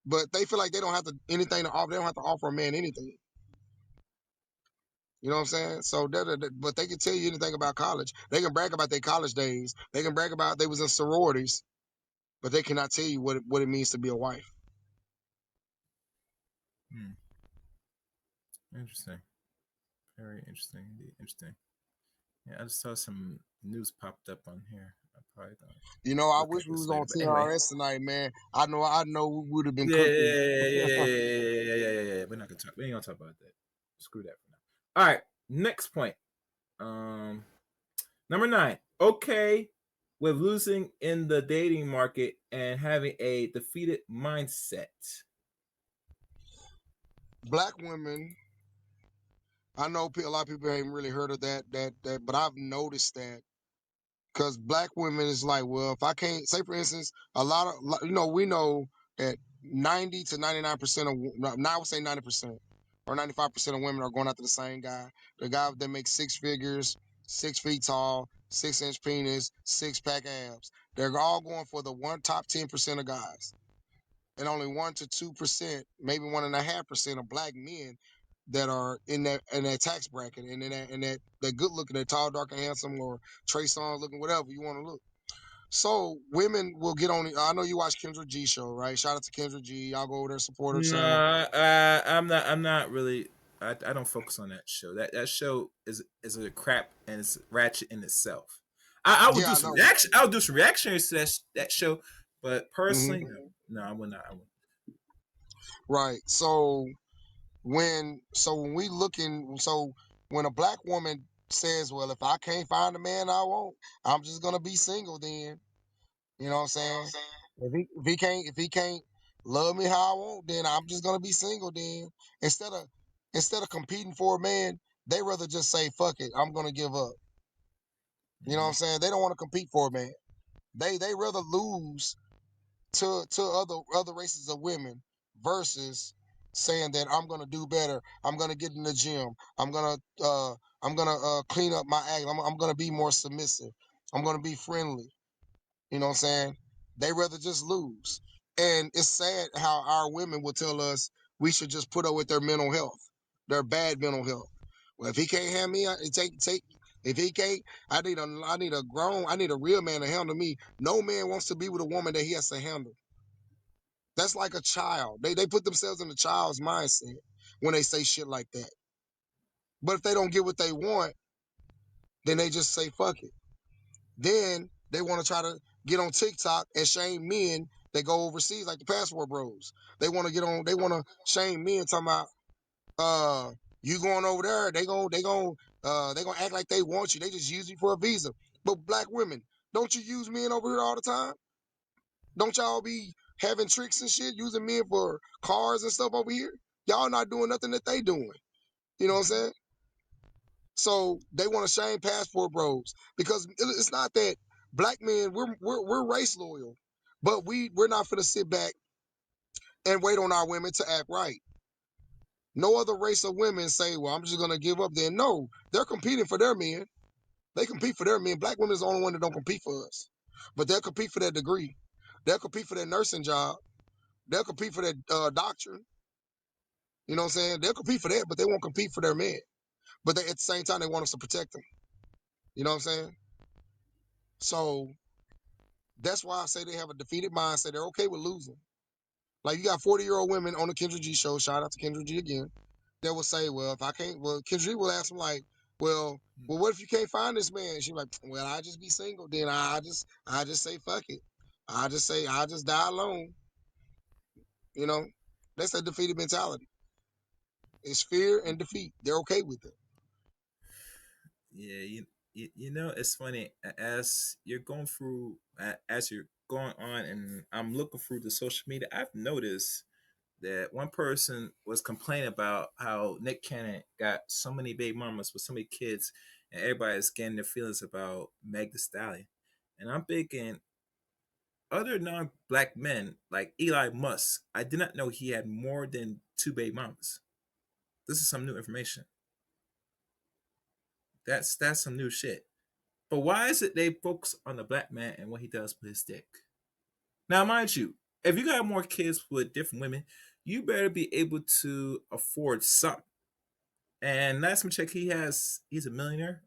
But they feel like they don't have to anything to offer. They don't have to offer a man anything. You know what I'm saying? So, but they can tell you anything about college. They can brag about their college days. They can brag about they was in sororities, but they cannot tell you what it means to be a wife. Mm. Interesting. Very interesting indeed. Interesting. Yeah, I just saw some news popped up on here. I'm probably gonna I look wish at we this was later. on But anyway, TRS tonight, man. I know we would have been yeah, yeah, cooking. yeah, yeah, yeah, yeah, yeah, yeah, yeah. We're not gonna talk. We ain't gonna talk about that. Screw that for now. All right. Next point. Um, Number 9. Okay, with losing in the dating market and having a defeated mindset. Black women, I know a lot of people haven't really heard of that, but I've noticed that because black women is like, well, if I can't say, for instance, a lot of we know that 90 to 99% of now I would say 90% or 95% of women are going after the same guy, the guy that makes 6 figures, 6 feet tall, 6-inch penis, six-pack abs. They're all going for the one top 10% of guys, and only 1 to 2%, maybe 1.5% of black men that are in that tax bracket and in that good looking, that tall, dark, and handsome, or Trey Songz looking, whatever you want to look. So women will get on. I know you watch Kendra G show, right? Shout out to Kendra G. Y'all go over there, support her No, channel. I'm not. I'm not really. I don't focus on that show. That show is a crap and it's ratchet in itself. I will Yeah, do I some know. reaction. I'll do some reactions to that show, But Hmm. personally, no, I would not. I would. Right. So when we looking, so when a black woman says, "Well, if I can't find a man I want, I'm just gonna be single," then you know what I'm saying? If he can't love me how I want, then I'm just gonna be single. Then instead of instead of competing for a man, they rather just say, "Fuck it, I'm gonna give up." You know what Mm-hmm. I'm saying? They don't want to compete for a man. They rather lose to other races of women versus saying that I'm gonna do better. I'm gonna get in the gym. I'm gonna clean up my act. I'm gonna be more submissive. I'm gonna be friendly. You know what I'm saying? They rather just lose. And it's sad how our women will tell us we should just put up with their mental health, their bad mental health. Well, if he can't handle me, take. If he can't, I need a real man to handle me. No man wants to be with a woman that he has to handle. That's like a child. They put themselves in a child's mindset when they say shit like that. But if they don't get what they want, then they just say fuck it. Then they want to try to get on TikTok and shame men that go overseas, like the passport bros. They want to get on. They want to shame men, talking about you going over there. They gonna act like they want you. They just use you for a visa. But black women, don't you use men over here all the time? Don't y'all be having tricks and shit, using men for cars and stuff over here? Y'all not doing nothing that they doing. You know what I'm saying? So they want to shame passport bros because it's not that black men we're race loyal, but we're not gonna sit back and wait on our women to act right. No other race of women say, "Well, I'm just gonna give up." Then no, they're competing for their men. They compete for their men. Black women is the only one that don't compete for us, but they'll compete for their degree. They'll compete for their nursing job. They'll compete for their doctrine. You know what I'm saying? They'll compete for that, but they won't compete for their men. But at the same time, they want us to protect them. You know what I'm saying? So that's why I say they have a defeated mindset. They're okay with losing. Like you got 40-year-old women on the Kendra G show. Shout out to Kendra G again. That will say, "Well, if I can't," well, Kendra G will ask them like, "Well, what if you can't find this man?" She's like, "Well, I just be single. Then I just say fuck it. I just die alone." You know, that's a defeated mentality. It's fear and defeat. They're okay with it. Yeah, you know, it's funny as you're going through, as you're going on, and I'm looking through the social media. I've noticed that one person was complaining about how Nick Cannon got so many baby mamas with so many kids, and everybody's getting their feelings about Meg the Stallion. And I'm thinking, other non-black men like Eli Musk, I did not know he had more than two baby mamas. This is some new information. That's some new shit. But why is it they focus on the black man and what he does with his dick? Now, mind you, if you got more kids with different women, you better be able to afford something. And last time I checked, he's a millionaire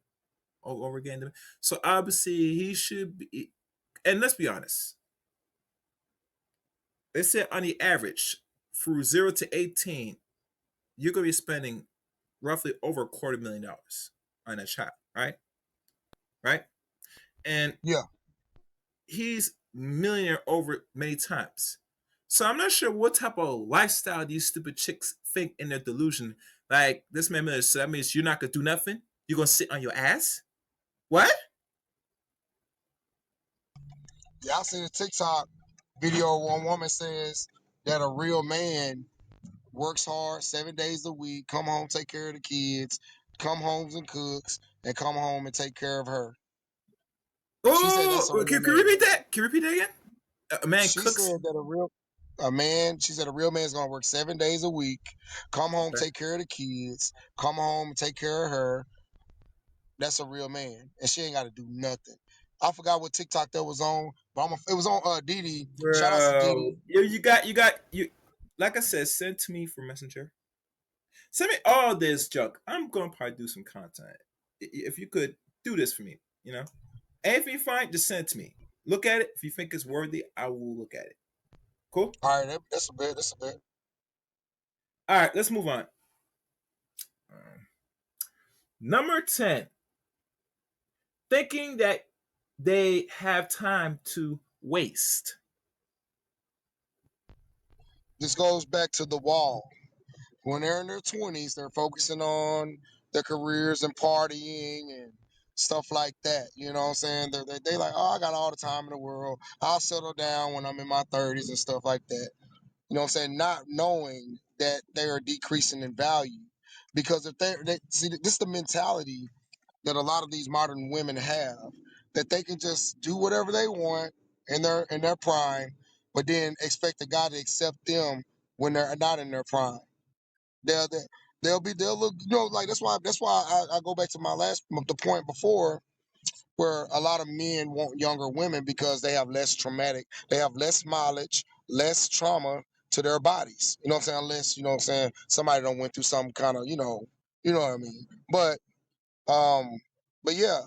over again. So obviously he should be. And let's be honest, they said on the average, through 0 to 18, you're gonna be spending roughly over $250,000 on a child, right? Right? And Yeah. he's millionaire over many times. So I'm not sure what type of lifestyle these stupid chicks think in their delusion. Like this man millionaire, so that means you're not gonna do nothing. You're gonna sit on your ass. What? Yeah, I seen a TikTok video where one woman says that a real man works hard 7 days a week, come home, take care of the kids, come home and cooks, and come home and take care of her. She said that's Oh, a real can you man. repeat that? Can you repeat that again? A man She cooks. said that she said a real man's gonna work 7 days a week, come home, Okay. take care of the kids, come home and take care of her. That's a real man, and she ain't got to do nothing. I forgot what TikTok that was on, but it was on Didi. Shout outs to Bro, Didi. you. Like I said, send to me for Messenger. Send me all this junk. I'm gonna probably do some content. If you could do this for me, you know. Anything you find, just send it to me. Look at it. If you think it's worthy, I will look at it. Cool. All right, that's a bit. That's a bit. All right, let's move on. Number 10, thinking that they have time to waste. This goes back to the wall. When they're in their 20s, they're focusing on their careers and partying and stuff like that. You know what I'm saying? They like, oh, I got all the time in the world. I'll settle down when I'm in my 30s and stuff like that. You know what I'm saying? Not knowing that they are decreasing in value. Because if they see, this is the mentality that a lot of these modern women have, that they can just do whatever they want in their prime, but then expect a guy to accept them when they're not in their prime. They'll they- they'll look, like that's why I go back to the point before, where a lot of men want younger women because they have less mileage, less trauma to their bodies. You know what I'm saying? Unless, somebody don't went through some kind of, you know what I mean. Um but yeah,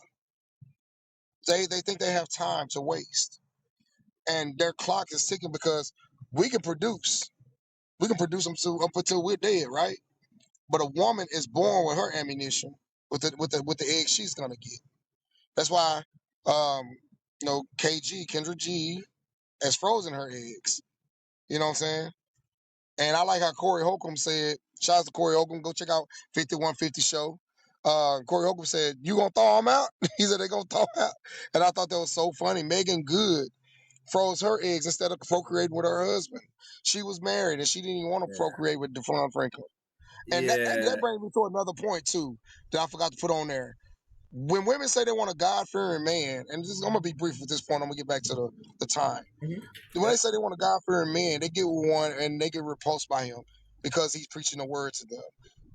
they think they have time to waste. And their clock is ticking because we can produce. We can produce them up until we're dead, right? But a woman is born with her ammunition, with the egg she's gonna get. That's why, um, Kendra G has frozen her eggs. You know what I'm saying? And I like how Corey Holcomb said, shout out to Corey Holcomb, go check out 5150 show. Corey Holcomb said, you gonna thaw them out? He said they gonna thaw out. And I thought that was so funny. Megan Good froze her eggs instead of procreating with her husband. She was married and she didn't even want to Yeah. procreate with Devon Franklin. And that Yeah. brings me to another point too that I forgot to put on there. When women say they want a God fearing man, and I'm gonna be brief at this point, I'm gonna get back to the time. Mhm. When they Yep. say they want a God fearing man, they get with one and they get repulsed by him because he's preaching the word to them.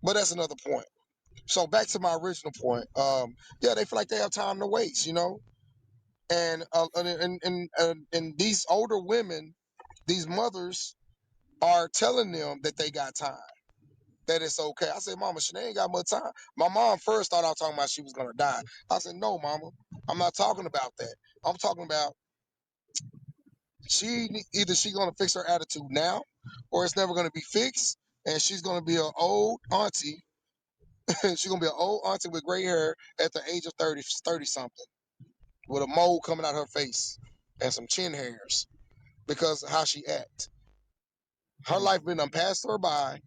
But that's another point. So back to my original point. Yeah, they feel like they have time to waste, and these older women, these mothers, are telling them that they got time, that it's okay. I said, Mama, she ain't got much time. My mom first thought I was talking about she was gonna die. I said, no, Mama, I'm not talking about that. I'm talking about either she's gonna fix her attitude now, or it's never gonna be fixed, and she's gonna be an old auntie. She's gonna be an old auntie with gray hair at the age of 30 something, with a mole coming out her face and some chin hairs because of how she act. Her Mm. life been passed her by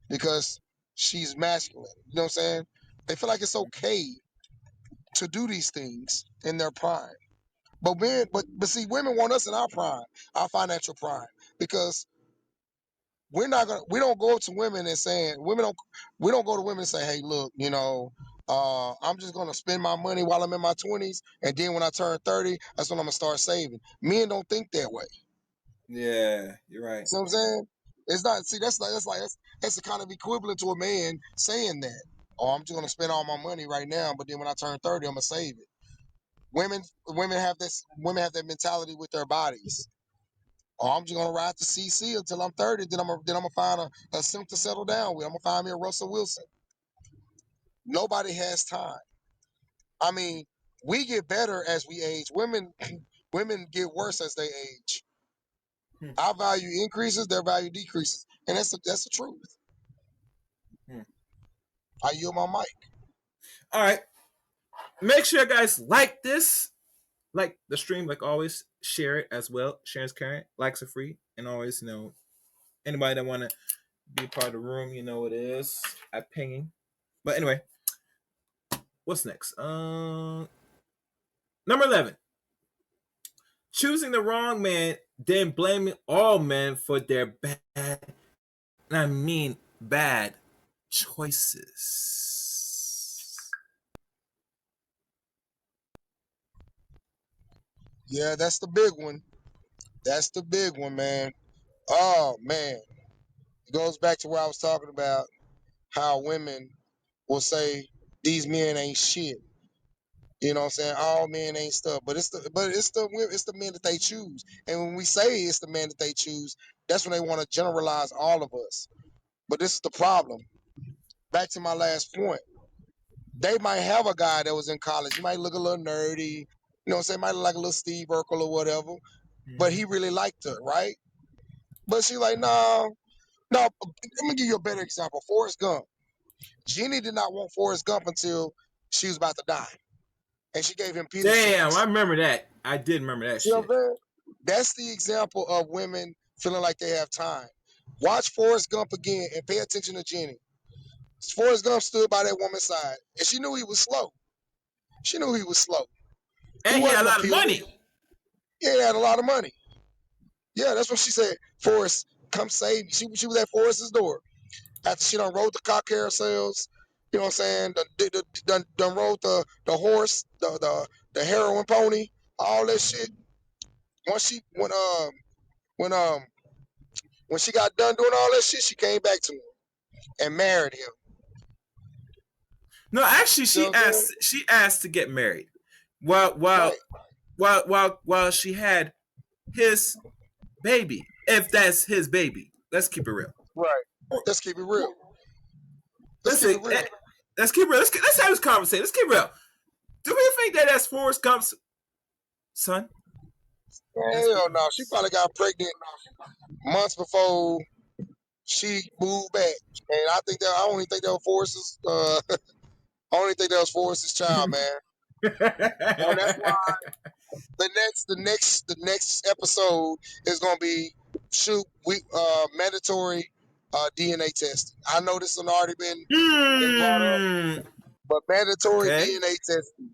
because she's masculine. You know what I'm saying? They feel like it's okay to do these things in their prime. But see, women want us in our prime, our financial prime, because we don't go to women and saying we don't go to women and say, hey, look, I'm just gonna spend my money while I'm in my 20s, and then when I turn 30, that's when I'm gonna start saving. Men don't think that way. Yeah. You're right. See what I'm saying? It's not. See, that's the kind of equivalent to a man saying that. Oh, I'm just gonna spend all my money right now, but then when I turn 30, I'm gonna save it. Women have this. Women have that mentality with their bodies. Oh, I'm just gonna ride the CC until I'm 30. Then I'm gonna find a simp to settle down with. I'm gonna find me a Russell Wilson. Nobody has time. I mean, we get better as we age. Women get worse as they age. Hmm. Our value increases, their value decreases, and that's the truth. Hmm. I yield my mic. All right. Make sure you guys like this. Like the stream, like always, share it as well. Sharing's caring. Likes are free. And always, anybody that want to be part of the room, you know what it is. At pinging. But anyway, what's next? Number 11. Choosing the wrong man, then blaming all men for their bad, and I mean bad choices. Yeah, that's the big one. That's the big one, man. Oh man, it goes back to where I was talking about how women will say these men ain't shit. You know what I'm saying? All men ain't stuff, but it's the men that they choose. And when we say it's the men that they choose, that's when they want to generalize all of us. But this is the problem. Back to my last point. They might have a guy that was in college. He might look a little nerdy. You know what I'm saying? Might look like a little Steve Urkel or whatever. But Mm-hmm. he really liked her, right? But she like, no, no. Let me give you a better example. Forrest Gump. Jeannie did not want Forrest Gump until she was about to die, and she gave him pity Damn, I shots. remember that. I did remember that See what I'm shit. saying? That's the example of women feeling like they have time. Watch Forrest Gump again and pay attention to Jenny. Forrest Gump stood by that woman's side, and she knew he was slow. She knew he was slow. He And he had wasn't a a lot of puny. money. He had a lot of money. Yeah, that's what she said. Forrest, come save me. She was at Forrest's door after she done rode the cock carousels. You know what I'm saying? Done rode the horse, the heroin pony, all that shit. Once she when when she got done doing all that shit, she came back to him and married him. No, actually, See what I'm saying? she asked to get married, while Right, she had his baby. If that's his baby, let's keep it real. right. Let's keep it real. Let's keep Listen, it real. let's keep it real. Let's have this conversation. Let's keep it real. Do we think that that's Forrest Gump's son? Let's keep Hell it no. She probably got pregnant months before she moved back. And I don't even think that was Forrest's I don't even think that was Forrest's child, man. And that's why real. the next episode is gonna be shoot we mandatory DNA testing. I know this has already been brought up, Hmm. but mandatory Okay. DNA testing.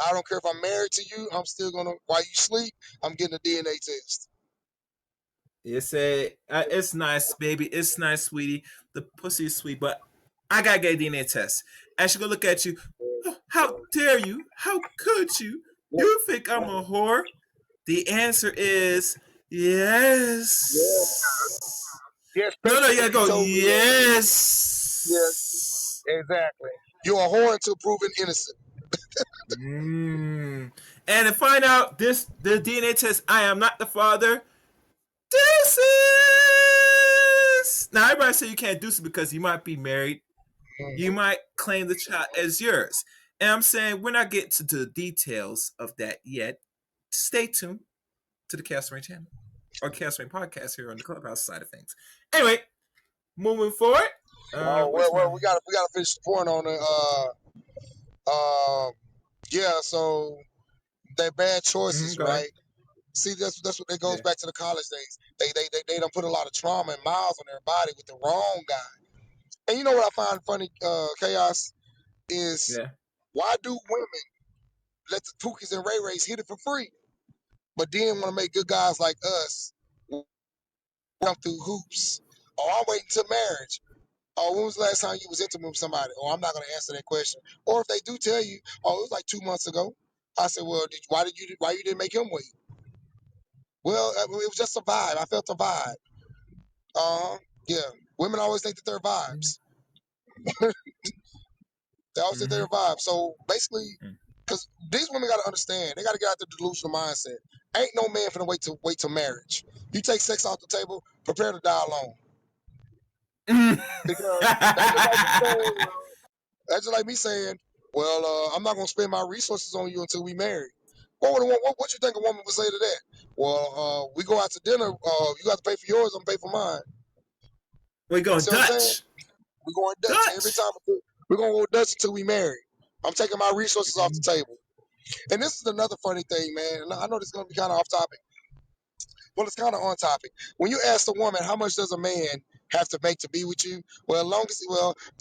I don't care if I'm married to you, I'm still gonna while you sleep, I'm getting a DNA test. You say it's nice, baby. It's nice, sweetie. The pussy is sweet, but I gotta get a DNA test. And she gonna look at you. "Oh, how dare you? How could you? Yeah, You think I'm a whore?" The answer is yeah, yes. yeah. No, no, Especially you when gotta you go told me that. Yeah, yes. exactly. You're a whore until proven innocent. Mm. And to find out the DNA test, I am not the father. Deuces. Now everybody say you can't do this because you might be married. You Mhm. might claim the child as yours. And I'm saying we're not getting to the details of that yet. Stay tuned to the Castaway channel or Castaway podcast here on the Clubhouse side of things. Anyway, moving forward. Oh Where's well, my? we gotta finish the point on it. Yeah. So they're bad choices, Go ahead. right? See, that's what it goes Yeah. back to the college days. They don't put a lot of trauma and miles on their body with the wrong guy. And you know what I find funny, chaos is Yeah. why do women let the Pookies and Ray Rays hit it for free, but then want to make good guys like us jump through hoops? Oh, I'm waiting till marriage. Oh, when was the last time you was intimate with somebody? Oh, I'm not going to answer that question. Or if they do tell you, oh, it was like 2 months ago. I said, well, why you didn't make him wait? Well, it was just a vibe. I felt a vibe. Yeah. Women always think that they're vibes. They always think they're Mm-hmm. vibes. So basically, because these women got to understand, they got to get out the delusional mindset. Ain't no man finna wait till marriage. You take sex off the table, prepare to die alone. Because that's just like me saying, that's just like me saying, well, I'm not gonna spend my resources on you until we marry. What you think a woman would say to that? Well, we go out to dinner. You got to pay for yours. I'm gonna pay for mine. We're going See what I'm saying? Dutch. We're going Dutch every Dutch. time. We're gonna go Dutch until we marry. I'm taking my resources off the table. And this is another funny thing, man. And I know this is gonna be kind of off topic. Well, it's kind of on topic. When you ask the woman, how much does a man have to make to be with you? Well,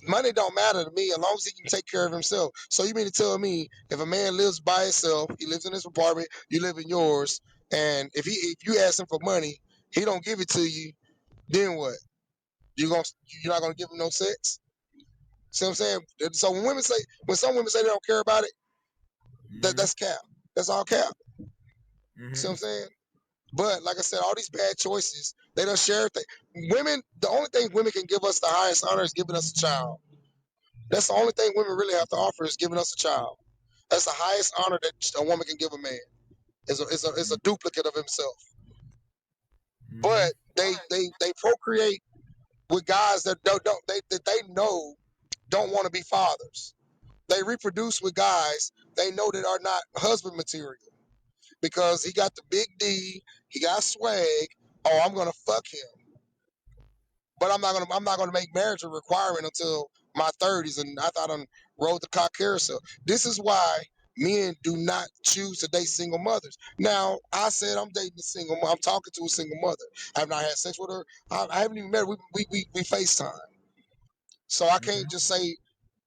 money don't matter to me as long as he can take care of himself. So you mean to tell me if a man lives by himself, he lives in his apartment, you live in yours, and if you ask him for money, he don't give it to you, then what? You're not gonna give him no sex? See what I'm saying? So when some women say they don't care about it, Mm-hmm. that's cap. That's all cap. See what Mm-hmm. I'm saying? But like I said, all these bad choices, they don't share everything. Women, the only thing women can give us the highest honor is giving us a child. That's the only thing women really have to offer is giving us a child. That's the highest honor that a woman can give a man. Is a duplicate of himself. Mm-hmm. But they procreate with guys that don't that they know don't want to be fathers. They reproduce with guys they know that are not husband material because he got the big D, he got swag. Oh, I'm gonna fuck him. But I'm not gonna make marriage a requirement until my 30s, and I thought I rode the cock carousel. This is why Men do not choose to date single mothers. Now, I said I'm dating a single mother. I'm talking to a single mother. I have not had sex with her. I haven't even met her. We FaceTime. So I can't Okay. just say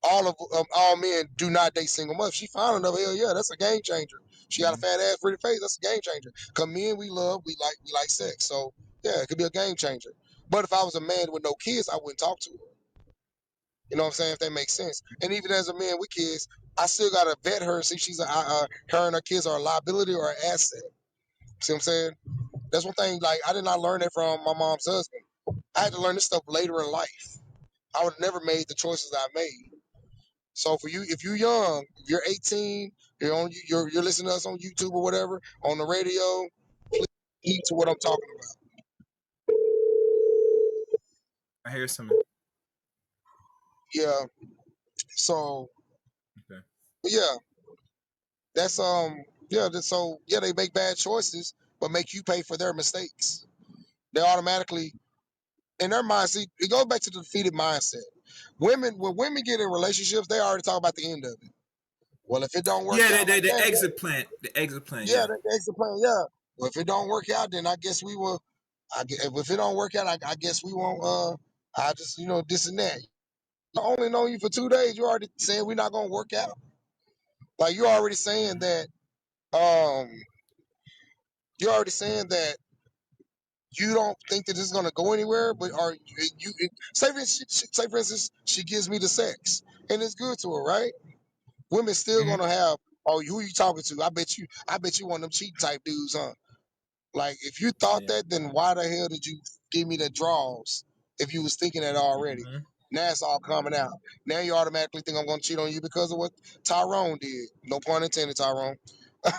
all men do not date single mothers. She found enough. Hell yeah, that's a game changer. She got a Mm-hmm. fat ass, pretty face. That's a game changer. Cause men we like sex. So yeah, it could be a game changer. But if I was a man with no kids, I wouldn't talk to her. You know what I'm saying? If that makes sense. And even as a man with kids, I still gotta vet her and see if her and her kids are a liability or an asset. See what I'm saying? That's one thing. Like I did not learn that from my mom's husband. I had to learn this stuff later in life. I would have never made the choices I made. So for you, if you're young, if you're 18, you're listening to us on YouTube or whatever, on the radio, please heed to what I'm talking about. I hear something. Yeah. So Okay. yeah, that's so yeah, they make bad choices, but make you pay for their mistakes. They automatically in their mind, see, it goes back to the defeated mindset. When women get in relationships, they already talk about the end of it. Well, if it don't work Yeah, out like the that, exit plan. The exit plan. yeah, Yeah. the exit plan, yeah. Well, if it don't work out, then I guess we will. If it don't work out, I guess we won't. I just this and that. I only know you for 2 days. You already saying we're not gonna work out. Like you're already saying Mm-hmm. that. Um, you're already saying that you don't think that this is gonna go anywhere. But are you say for instance she gives me the sex and it's good to her, right? Women still Mm-hmm. gonna have. Oh, who you talking to? I bet you one of them cheating type dudes, huh? Like, if you thought Yeah. that, then why the hell did you give me the draws if you was thinking that already? Mm-hmm. Now it's all coming out. Now you automatically think I'm going to cheat on you because of what Tyrone did. No pun intended, Tyrone. uh,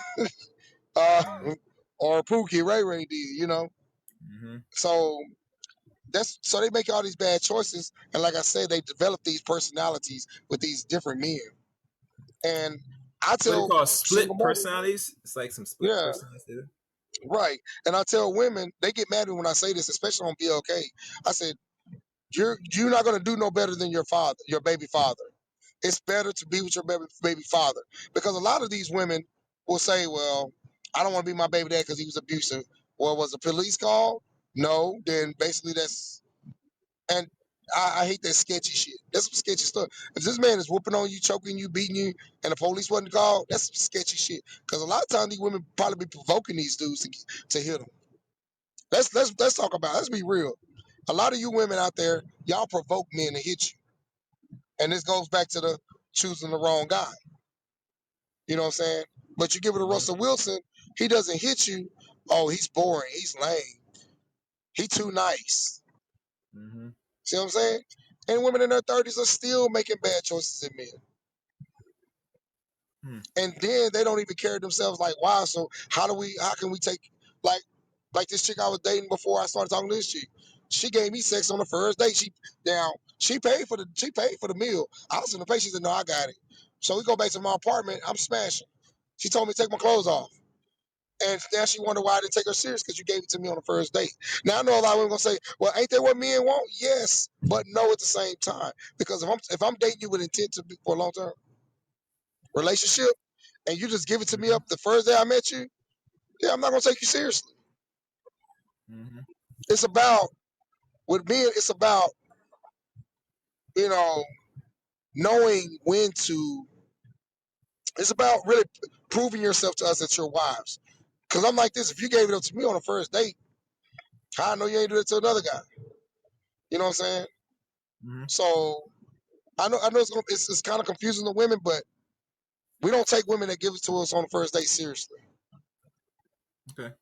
Yeah. or Pookie Ray Ray did. Mm-hmm. So so they make all these bad choices, and like I said, they develop these personalities with these different men. And I What do you tell call single split mothers, personalities? It's like some split yeah, personalities there. right. And I tell women, they get mad at me when I say this, especially on BLK. I said, you're not gonna do no better than your father, your baby father. It's better to be with your baby father because a lot of these women will say, "Well, I don't want to be my baby dad because he was abusive." Well, was the police called? No. Then basically that's and I hate that sketchy shit. That's some sketchy stuff. If this man is whooping on you, choking you, beating you, and the police wasn't called, that's some sketchy shit. Because a lot of times these women probably be provoking these dudes to hit them. Let's talk about it. Let's be real. A lot of you women out there, y'all provoke men to hit you. And this goes back to the choosing the wrong guy. You know what I'm saying? But you give it to Mm-hmm. Russell Wilson, he doesn't hit you. Oh, he's boring. He's lame. He too nice. Mm-hmm. See what I'm saying? And women in their 30s are still making bad choices in men. Hmm. And then they don't even carry themselves like, wow, so how can we take like like this chick I was dating before I started talking to this chick. She gave me sex on the first date. She paid for the meal. I was in the pay. She said, no, I got it. So we go back to my apartment. I'm smashing. She told me to take my clothes off. And now she wonder why I didn't take her serious because you gave it to me on the first date. Now I know a lot of women gonna say, "Well, ain't that what men want?" Yes, but no at the same time. Because if I'm dating you with intent to be for a long term relationship, and you just give it to me Mm-hmm. up the first day I met you, yeah, I'm not gonna take you seriously. Mm-hmm. It's about with men. It's about you know knowing when to. It's about really proving yourself to us that you're wives. Because I'm like this. If you gave it up to me on the first date, how I know you ain't do it to another guy? You know what I'm saying? Mm-hmm. So I know it's kind of confusing to women, but we don't take women that give it to us on the first date seriously. Okay.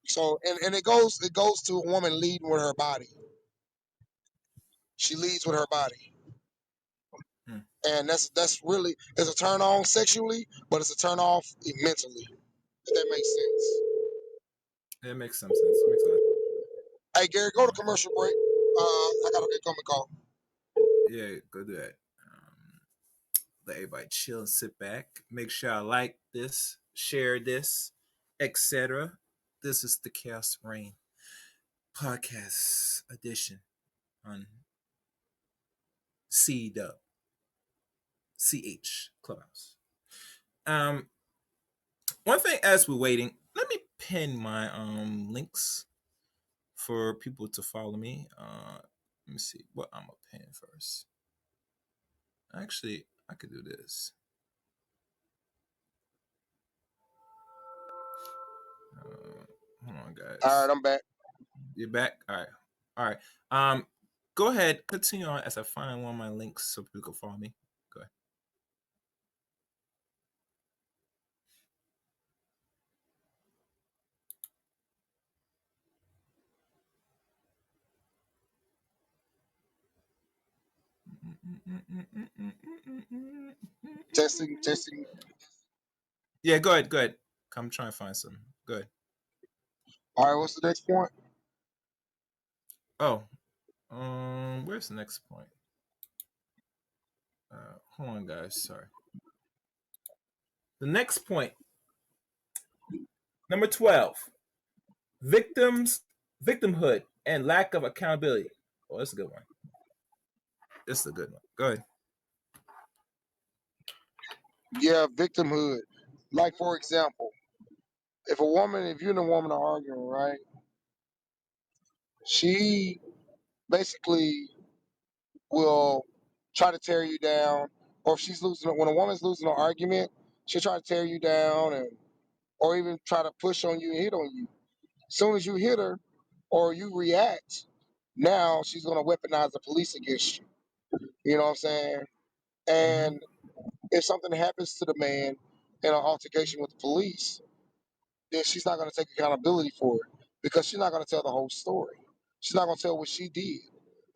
So and it goes to a woman leading with her body. She leads with her body, Hmm. and that's really it's a turn on sexually, but it's a turn off mentally. If that makes sense. It makes some sense. It makes a lot. Hey Gary, go to commercial break. I got a incoming call. Yeah, go do that. Let everybody chill and sit back. Make sure I like this, share this, etc. This is the Chaos Rain podcast edition on C Dub CH Clubhouse. one thing as we're waiting, let me pin my links for people to follow me. Let me see what I'm gonna pin first. Actually, I could do this. Hold on, All right, guys. I'm back. You're back. All right. All right. Go ahead. Continue on as I find one of my links so people can follow me. Go ahead. Testing, testing. Yeah, go ahead. Go ahead. I'm trying to find some. Good. All right, what's the next point? Oh, where's the next point? Hold on, guys. Sorry. The next point, number 12, victimhood, and lack of accountability. Oh, that's a good one. This is a good one. Go ahead. Yeah, victimhood. Like for example, if you and a woman are arguing, right? She basically will try to tear you down, or if she's losing, when a woman's losing an argument, she'll try to tear you down, and or even try to push on you and hit on you. As soon as you hit her or you react, now she's gonna weaponize the police against you. You know what I'm saying? Mm-hmm. And if something happens to the man in an altercation with the police, then she's not going to take accountability for it because she's not going to tell the whole story. She's not going to tell what she did.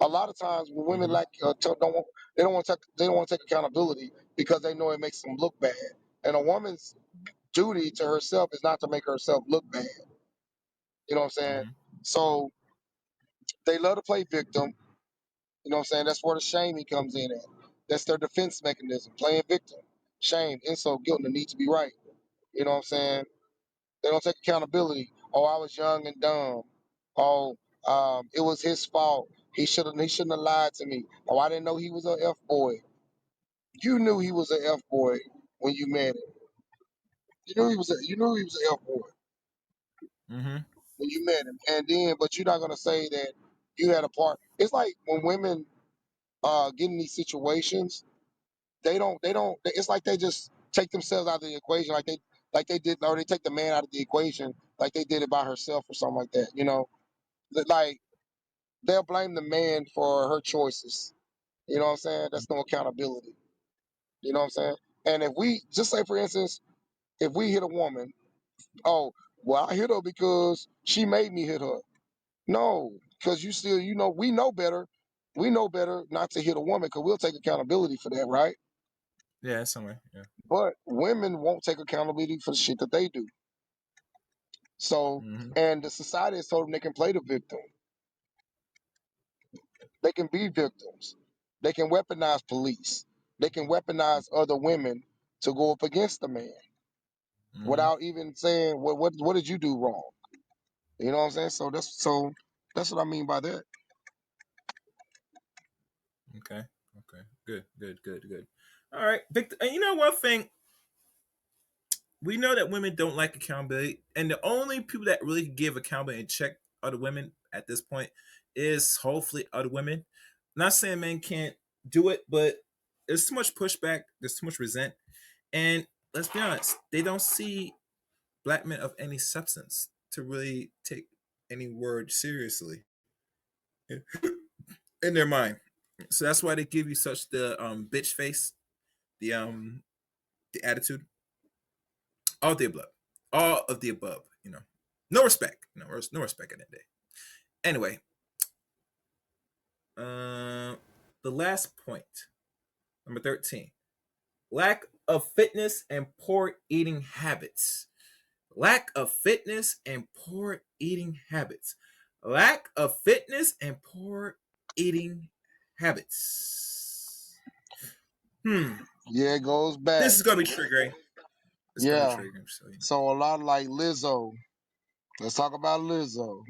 A lot of times when women Mm-hmm. like they don't want to take accountability because they know it makes them look bad. And a woman's duty to herself is not to make herself look bad. You know what I'm saying? Mm-hmm. So they love to play victim. You know what I'm saying? That's where the shaming comes in at. That's their defense mechanism, playing victim. Shame, insult, guilt, and the need to be right. You know what I'm saying? They don't take accountability. Oh, I was young and dumb. Oh, it was his fault. He shouldn't have lied to me. Oh, I didn't know he was a F boy. You knew he was a F boy when you met him. You knew he was a F boy Mm-hmm. when you met him. And then but you're not gonna say that you had a part. It's like when women get in these situations, they don't it's like they just take themselves out of the equation like they did, or they take the man out of the equation like they did it by herself or something like that, you know? Like they'll blame the man for her choices. You know what I'm saying? That's no accountability. You know what I'm saying? And if we just say, for instance, if we hit a woman, oh, well, I hit her because she made me hit her. No, because you still, we know better. We know better not to hit a woman because we'll take accountability for that, right? Yeah, somewhere. Yeah. But women won't take accountability for the shit that they do. So, Mm-hmm. and the society has told them they can play the victim. They can be victims. They can weaponize police. They can weaponize other women to go up against the man Mm-hmm. without even saying what did you do wrong? You know what I'm saying? So that's what I mean by that. Okay. Okay. Good. Good. Good. Good. All right, Victor. And you know one thing, we know that women don't like accountability, and the only people that really give accountability and check other women at this point is hopefully other women. Not saying men can't do it, but there's too much pushback. There's too much resent, and let's be honest, they don't see black men of any substance to really take any word seriously in their mind. So that's why they give you such the bitch face, the the attitude, all of the above, all of the above. No respect. No respect at the end of the day. Anyway, uh, the last point, number 13, lack of fitness and poor eating habits. Lack of fitness and poor eating habits. Lack of fitness and poor eating habits. Yeah, it goes This back. is gonna be triggering. It's gonna be Yeah. triggering. So So a lot like Lizzo. Let's talk about Lizzo.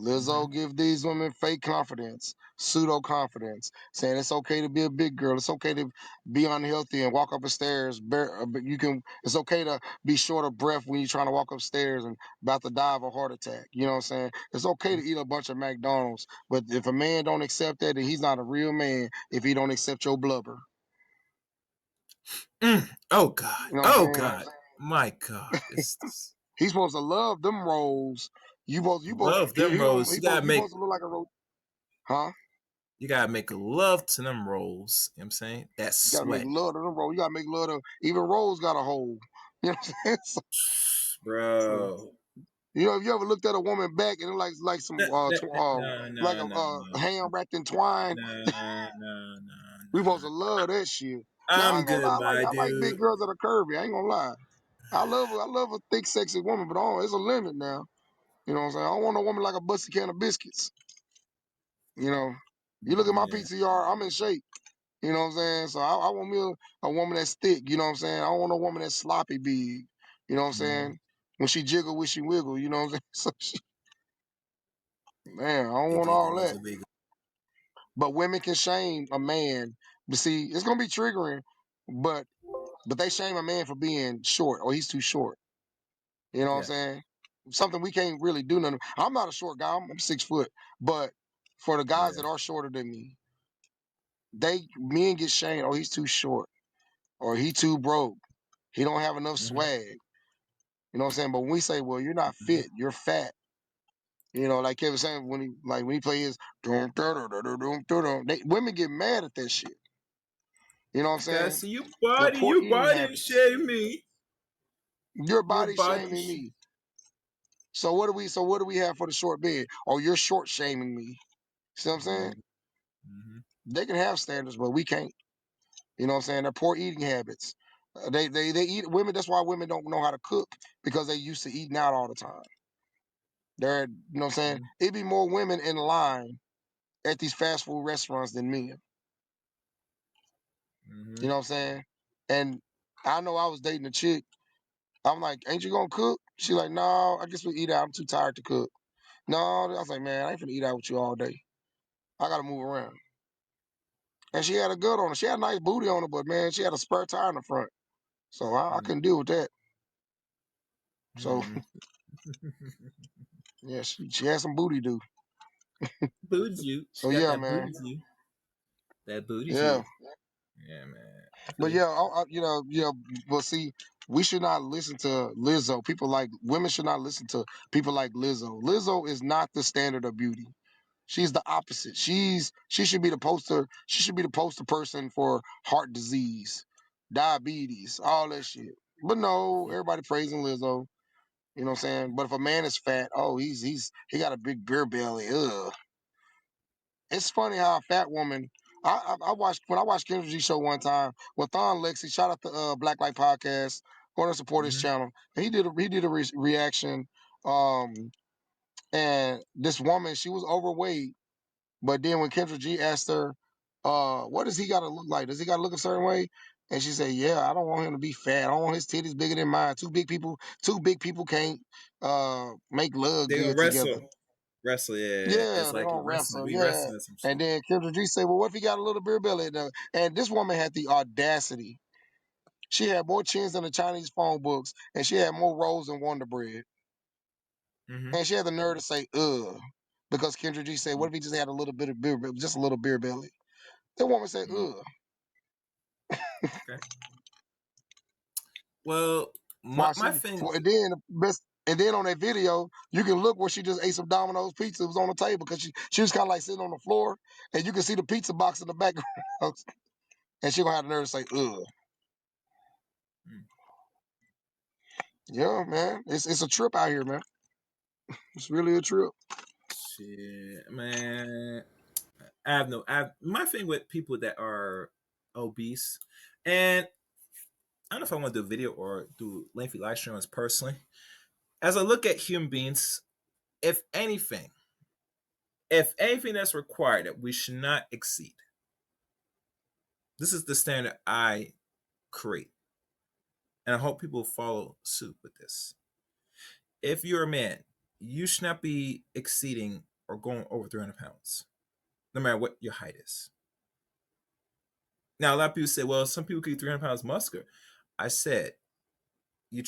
Mm-hmm. Lizzo give these women fake confidence, pseudo confidence, saying it's okay to be a big girl. It's okay to be unhealthy and walk up the stairs. But you can. It's okay to be short of breath when you're trying to walk upstairs and about to die of a heart attack. You know what I'm saying? It's okay to eat a bunch of McDonald's, but if a man don't accept that, then he's not a real man. If he don't accept your blubber, Oh God. you know what I'm Oh saying? God. My God. This He's supposed to love them rolls. You both. love them rolls. He supposed to look like a roll, huh? You gotta make love to them rolls. You know what I'm saying? That You gotta make sweat. love to them rolls. You gotta make love to even rolls got a hole. You know what I'm saying? So, Bro. if you ever looked at a woman back and it like some No, like no, a no, no. ham wrapped in twine, No, no, no, we supposed no. to love that shit. Now I I'm ain't gonna lie, good, I like my I like big dude. girls that are curvy. I ain't gonna lie. I love a thick, sexy woman, but it's a limit now. You know what I'm saying? I don't want a woman like a busty can of biscuits. You know, you look at my Yeah. PTR, I'm in shape. You know what I'm saying? So I want me a woman that's thick. You know what I'm saying? I don't want a woman that's sloppy big. You know what I'm Mm-hmm. saying? When she jiggle, when she wiggle. You know what I'm saying? So man, I don't want Wiggle, all wiggle, that. wiggle. But women can shame a man. But see, it's gonna be triggering. But they shame a man for being short or he's too short. You know what I'm Yeah. saying? Something we can't really do nothing. I'm not a short guy. I'm 6 foot. But for the guys Yeah. that are shorter than me, men get shamed. Oh, he's too short, or he too broke. He don't have enough Mm-hmm. swag. You know what I'm saying? But when we say, well, you're not Mm-hmm. fit, you're fat. Like Kevin saying when he play his dum, dum, dum, dum, dum, dum, dum, women get mad at that shit. You know what I'm Cause saying? Their poor you eating body habits. shame me. Your Your body body. shaming me. So what do we have for the short bed? Oh, you're short shaming me. See what I'm saying? Mm-hmm. They can have standards, but we can't. You know what I'm saying? Their poor eating habits. They eat women. That's why women don't know how to cook because they used to eating out all the time. You know what I'm saying? It'd be more women in line at these fast food restaurants than men. Mm-hmm. You know what I'm saying? And I know I was dating a chick. I'm like, ain't you gonna cook? She like, no, I guess we eat out. I'm too tired to cook. No, I was like, man, I ain't finna eat out with you all day. I gotta move around. And she had a good on her. She had a nice booty on her, but man, she had a spare tire in the front. So I couldn't deal with that. So Mm-hmm. yeah, she had some booty do. Booties you. So She got yeah, that man. booties you. That booties Yeah. you. Yeah, man. I feel But you. yeah, Well, see, we should not listen to Lizzo. Women should not listen to people like Lizzo. Lizzo is not the standard of beauty. She's the opposite. She should be the poster. She should be the poster person for heart disease, diabetes, all that shit. But no, everybody praising Lizzo. You know what I'm saying? But if a man is fat, oh, he got a big beer belly. Ugh. It's funny how a fat woman. I watched when I watched Kendra G show one time with Thon Lexi. Shout out to Black Light Podcast. Going to support his Mm-hmm. channel. And he did a reaction. Um, and this woman, she was overweight. But then when Kendra G asked her, what does he got to look like? Does he got to look a certain way? And she said, yeah, I don't want him to be fat. I don't want his titties bigger than mine. Two big people can't make love They gonna good together. wrestle. Wrestle, yeah. Yeah, It's they're like a gonna wrestling. wrestle. We Yeah. wrestling or some And shit. then Kendra G said, well, what if he got a little beer belly? And this woman had the audacity. She had more chins than the Chinese phone books, and she had more rolls than Wonder Bread. Mm-hmm. And she had the nerve to say, ugh. Because Kendra G said, what if he just had a little bit of beer, just a little beer belly? That woman said, Mm-hmm. ugh. Okay. Well, my While my thing. and then the best, and then on that video, you can look where she just ate some Domino's pizza. It was on the table because she was kind of like sitting on the floor, and you can see the pizza box in the background. And she gonna have the nerve to say, ugh. Mm, Yeah, man. It's a trip out here, man. It's really a trip. shit, man. My thing with people that are obese, and I don't know if I want to do a video or do lengthy live streams personally. As I look at human beings, if anything, if anything that's required that we should not exceed, this is the standard I create, and I hope people follow suit with this. If you're a man, you should not be exceeding or going over 300 pounds, no matter what your height is. Now, a lot of people say, well, some people can be 300 pounds muscular. I said, you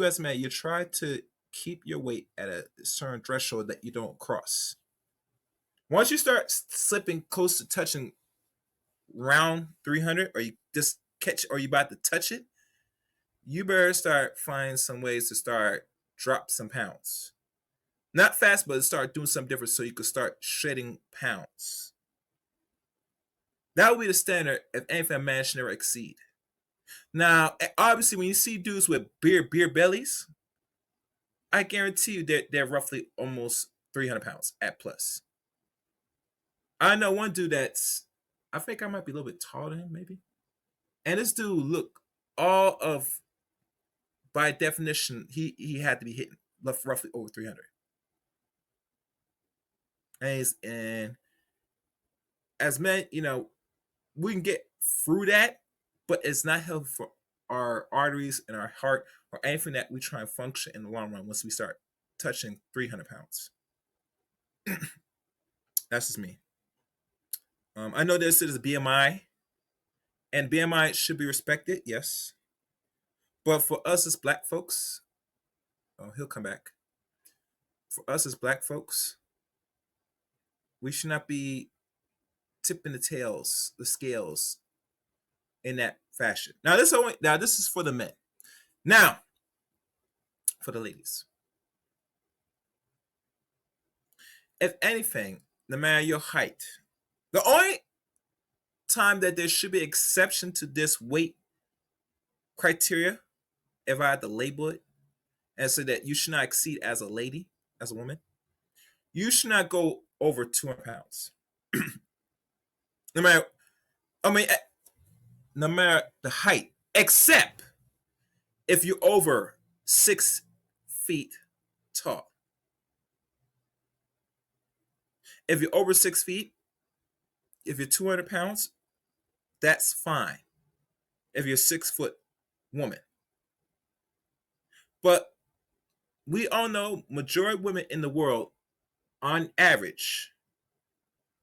as a man, you try to keep your weight at a certain threshold that you don't cross. Once you start slipping close to touching round 300, or you just catch, or you about to touch it, you better start finding some ways to start drop some pounds. Not fast, but start doing something different so you could start shedding pounds. That would be the standard if anything a man should never exceed. Now, obviously, when you see dudes with beer bellies, I guarantee you they're roughly almost 300 pounds at plus. I know one dude that's, I think I might be a little bit taller than him, maybe. And this dude, look, all of, by definition, he had to be hitting roughly over 300. And as men, we can get through that, but it's not healthy for our arteries and our heart or anything that we try and function in the long run once we start touching 300 pounds. That's just me. I know this is a BMI, and BMI should be respected, yes. But for us as black folks, oh, he'll come back. For us as black folks, we should not be tipping the scales in that fashion. Now this is for the men. Now, for the ladies. If anything, no matter your height, the only time that there should be exception to this weight criteria, if I had to label it, and say that you should not exceed as a lady, as a woman, you should not go over 200 pounds. No matter, I mean, no matter the height, except if you're over 6 feet tall. If you're over 6 feet, if you're 200 pounds, that's fine. If you're a 6-foot woman. But we all know majority of women in the world, on average,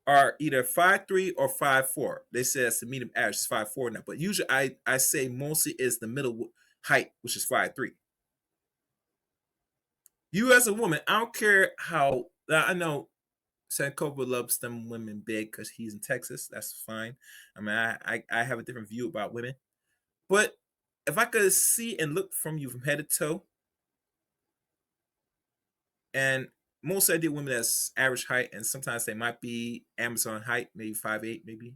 are either 5'3" or 5'4". They say that's the medium average is 5'4" now. But usually I say mostly is the middle height, which is 5'3". You as a woman, I don't care how, I know Sankofa loves them women big because he's in Texas. That's fine. I mean, I have a different view about women. But if I could see and look from you from head to toe, and most ideal women that's average height, and sometimes they might be Amazon height, maybe 5'8", maybe,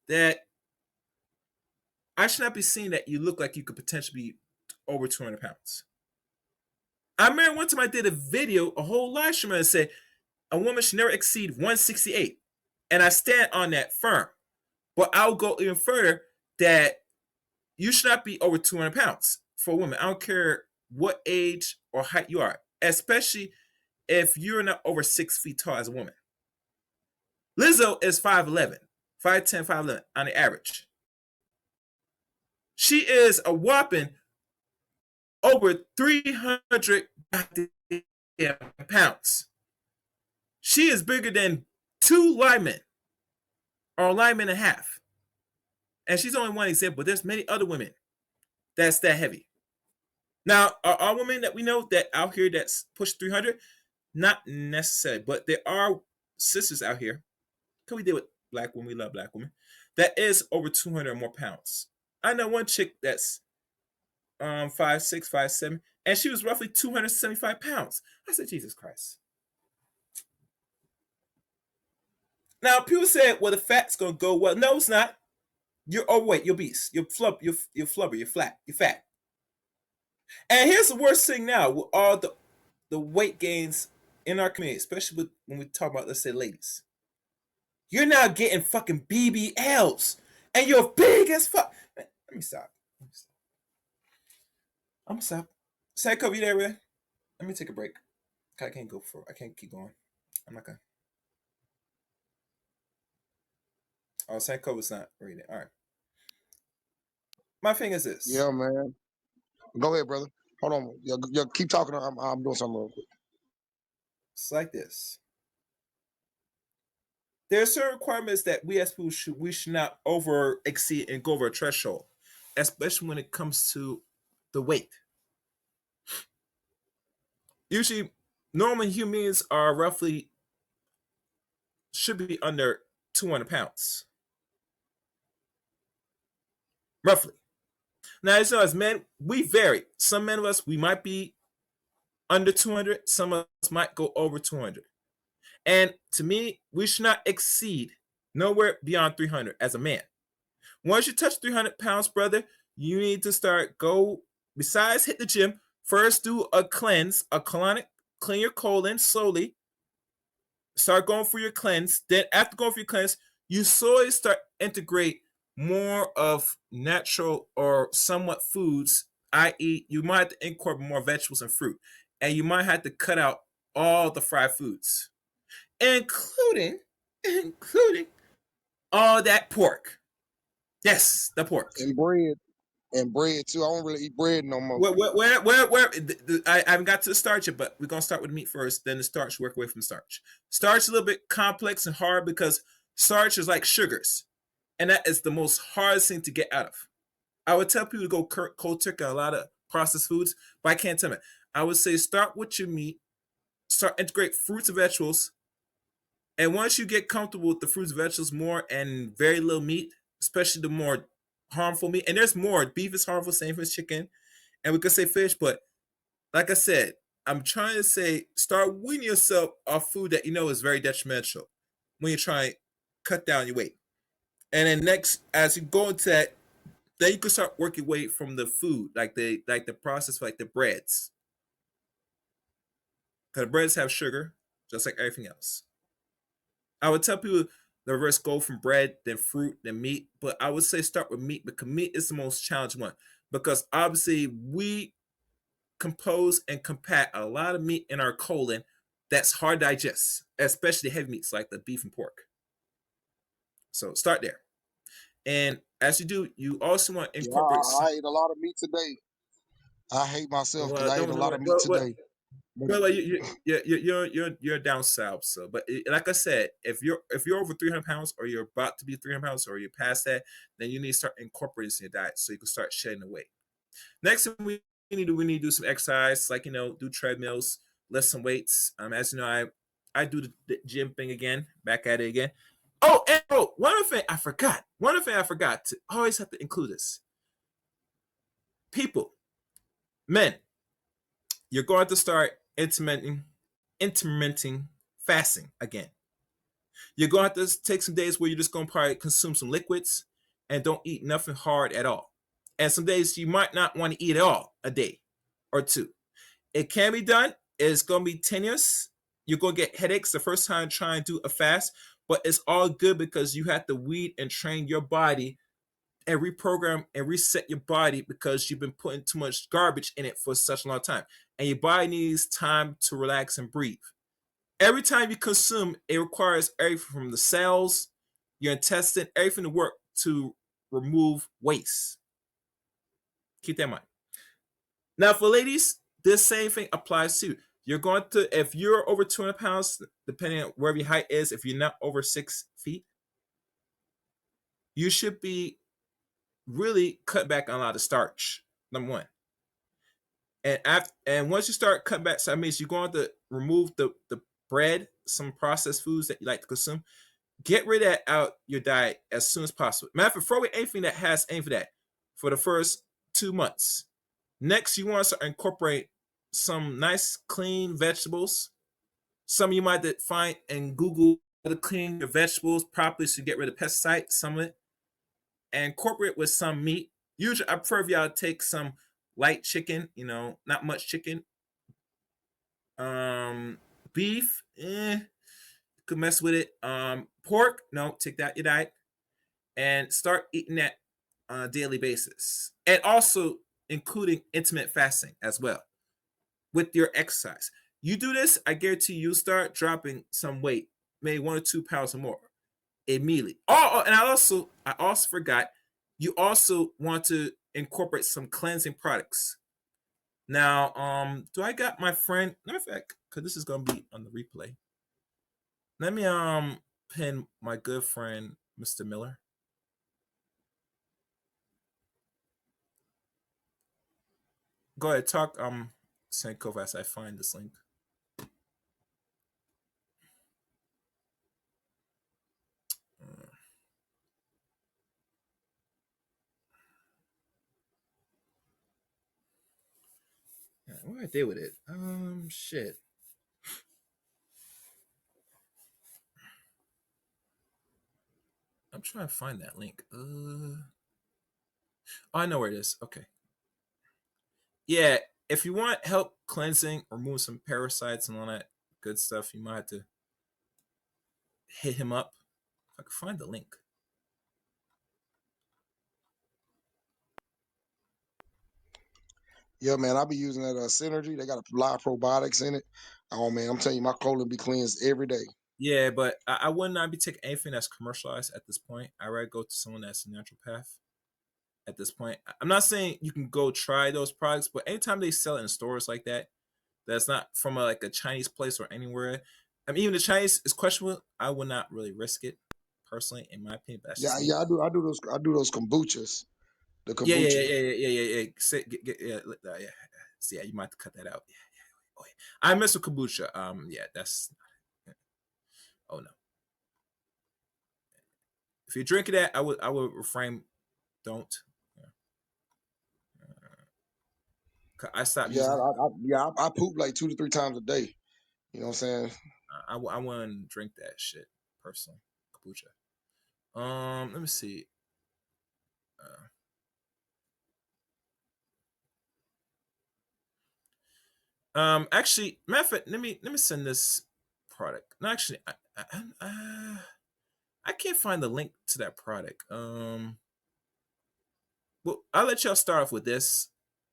that I should not be seeing that you look like you could potentially be over 200 pounds. I remember one time I did a video, a whole live stream, and said a woman should never exceed 168. And I stand on that firm. But I'll go even further that you should not be over 200 pounds for a woman. I don't care what age or height you are, especially if you're not over 6 feet tall as a woman. Lizzo is 5'11", 5'10", 5'11" on the average. She is a whopping over 300 pounds. She is bigger than 2 linemen or a lineman and a half. And she's only one example, but there's many other women that's that heavy. Now, are all women that we know that out here that's push 300? Not necessarily, but there are sisters out here. Because we deal with black women, we love black women, that is over 200 or more pounds. I know one chick that's 5'6", 5'7", and she was roughly 275 pounds. I said, Jesus Christ. Now, people say, well, the fat's going to go well. No, it's not. You're overweight, you're obese, you're flubber, you're flat, you're fat. And here's the worst thing now with all the weight gains in our community, especially when we talk about, let's say, ladies. You're now getting fucking BBLs, and you're big as fuck. Man, let me stop. I'm gonna stop. Sankofa, you there, man? Let me take a break. I can't keep going. I'm not gonna. Oh, Sankofa's not reading. All right. My thing is this. Yeah, man. Go ahead, brother. Hold on. Keep talking. I'm doing something real quick. It's like this. There are certain requirements that we as people should not over exceed and go over a threshold, especially when it comes to the weight. Usually, normal humans are roughly should be under 200 pounds, roughly. Now, as men, we vary. Some men of us we might be under 200. Some of us might go over 200. And to me, we should not exceed nowhere beyond 300 as a man. Once you touch 300 pounds, brother, you need to start go. Besides hit the gym, first do a cleanse, a colonic, clean your colon slowly. Start going for your cleanse. Then after going for your cleanse, you slowly start integrate more of natural or somewhat foods, i.e., you might have to incorporate more vegetables and fruit, and you might have to cut out all the fried foods, including all that pork. Yes, the pork. And bread too. I don't really eat bread no more. I haven't got to the starch yet, but we're gonna start with meat first, then the starch, work away from starch. Starch is a little bit complex and hard because starch is like sugars, and that is the most hardest thing to get out of. I would tell people to go cold turkey on a lot of processed foods, but I can't tell them. I would say start with your meat, start integrate fruits and vegetables, and once you get comfortable with the fruits and vegetables more and very little meat, especially the more harmful meat, and there's more. Beef is harmful, same as chicken, and we could say fish, but like I said, I'm trying to say start weaning yourself off food that you know is very detrimental when you're trying to cut down your weight. And then next, as you go into that, then you can start working away from the food, like the processed, like the breads, because the breads have sugar, just like everything else. I would tell people the reverse go from bread, then fruit, then meat, but I would say start with meat because meat is the most challenging one because obviously we compose and compact a lot of meat in our colon that's hard to digest, especially heavy meats like the beef and pork. So start there. And as you do, you also want to Yeah, incorporate. I ate a lot of meat today. I hate myself because Well, I ate a don't lot worry. of meat today. But Well, you're down south. So, but like I said, if you're over 300 pounds, or you're about to be 300 pounds, or you're past that, then you need to start incorporating this in your diet so you can start shedding the weight. Next thing we need to do some exercise, like do treadmills, lift some weights. As you know, I do the gym thing again, back at it again. Oh, and one other thing I forgot. One other thing I forgot to always have to include this. People, men, you're going to start intermittent fasting again. You're going to have to take some days where you're just going to probably consume some liquids and don't eat nothing hard at all. And some days you might not want to eat at all a day or two. It can be done. It's going to be tenuous. You're going to get headaches the first time trying to do a fast, but it's all good because you have to weed and train your body and reprogram and reset your body because you've been putting too much garbage in it for such a long time. And your body needs time to relax and breathe. Every time you consume, it requires everything from the cells, your intestine, everything to work to remove waste. Keep that in mind. Now, for ladies, this same thing applies to you. You're going to, if you're over 200 pounds, depending on wherever your height is, if you're not over 6 feet, you should be really cut back on a lot of starch. Number one. And once you start cutting back, so that means you're going to remove the bread, some processed foods that you like to consume. Get rid of that out your diet as soon as possible. Matter of fact, throw away anything that has any for that for the first 2 months. Next, you want to incorporate some nice clean vegetables. Some you might find and Google how to clean your vegetables properly so you get rid of pesticides, some of it, and incorporate with some meat. Usually, I prefer if y'all take some light chicken, not much chicken. Beef, could mess with it. Pork, no, take that out your diet and start eating that on a daily basis. And also including intermittent fasting as well with your exercise. You do this, I guarantee you'll start dropping some weight, maybe 1 or 2 pounds or more immediately. And I also forgot, you also want to incorporate some cleansing products. Now, do I got my friend? Matter of fact, because this is gonna be on the replay. Let me pin my good friend Mr. Miller. Go ahead, talk Sankofa as I find this link. What I did with it? Shit. I'm trying to find that link. Oh, I know where it is. Okay. Yeah, if you want help cleansing, remove some parasites and all that good stuff, you might have to hit him up. If I can find the link. Yeah, man, I be using that Synergy. They got a lot of probiotics in it. Oh man, I'm telling you, my colon be cleansed every day. Yeah, but I would not be taking anything that's commercialized at this point. I rather go to someone that's a naturopath at this point. I'm not saying you can go try those products, but anytime they sell it in stores like that, that's not from like a Chinese place or anywhere. I mean, even the Chinese is questionable. I would not really risk it personally, in my opinion. But that's Yeah, just me. yeah, I do those kombuchas. The Yeah, yeah, kombucha. yeah, yeah, yeah, yeah, yeah. Yeah. So yeah, you might have to cut that out. Yeah, yeah. Oh, yeah. I mess with kombucha. Yeah, that's. Oh no. If you're drinking that, I would refrain. Don't. I stopped Yeah, using it. I poop like 2 to 3 times a day. You know what I'm saying? I wouldn't drink that shit personally. Kombucha. Let me see. Actually, matter of fact, let me send this product. No, actually, I can't find the link to that product. Well, I'll let y'all start off with this,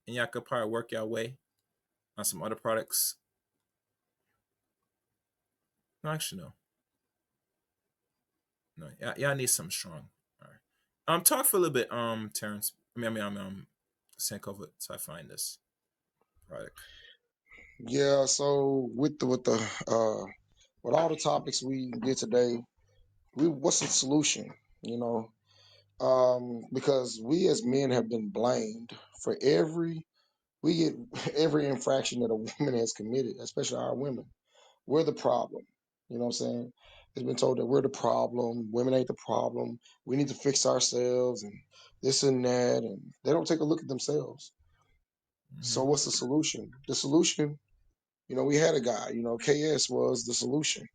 and y'all could probably work your way on some other products. No, actually, no, no. Y'all need something strong. All right. Talk for a little bit. Terrence. Sankofa. So I find this product. Yeah. So with all the topics we did today, what's the solution? You know, because we as men have been blamed for we get every infraction that a woman has committed, especially our women. We're the problem. You know what I'm saying? It's been told that we're the problem. Women ain't the problem. We need to fix ourselves and this and that, and they don't take a look at themselves. Mm-hmm. So what's the solution? The solution, we had a guy. KS was the solution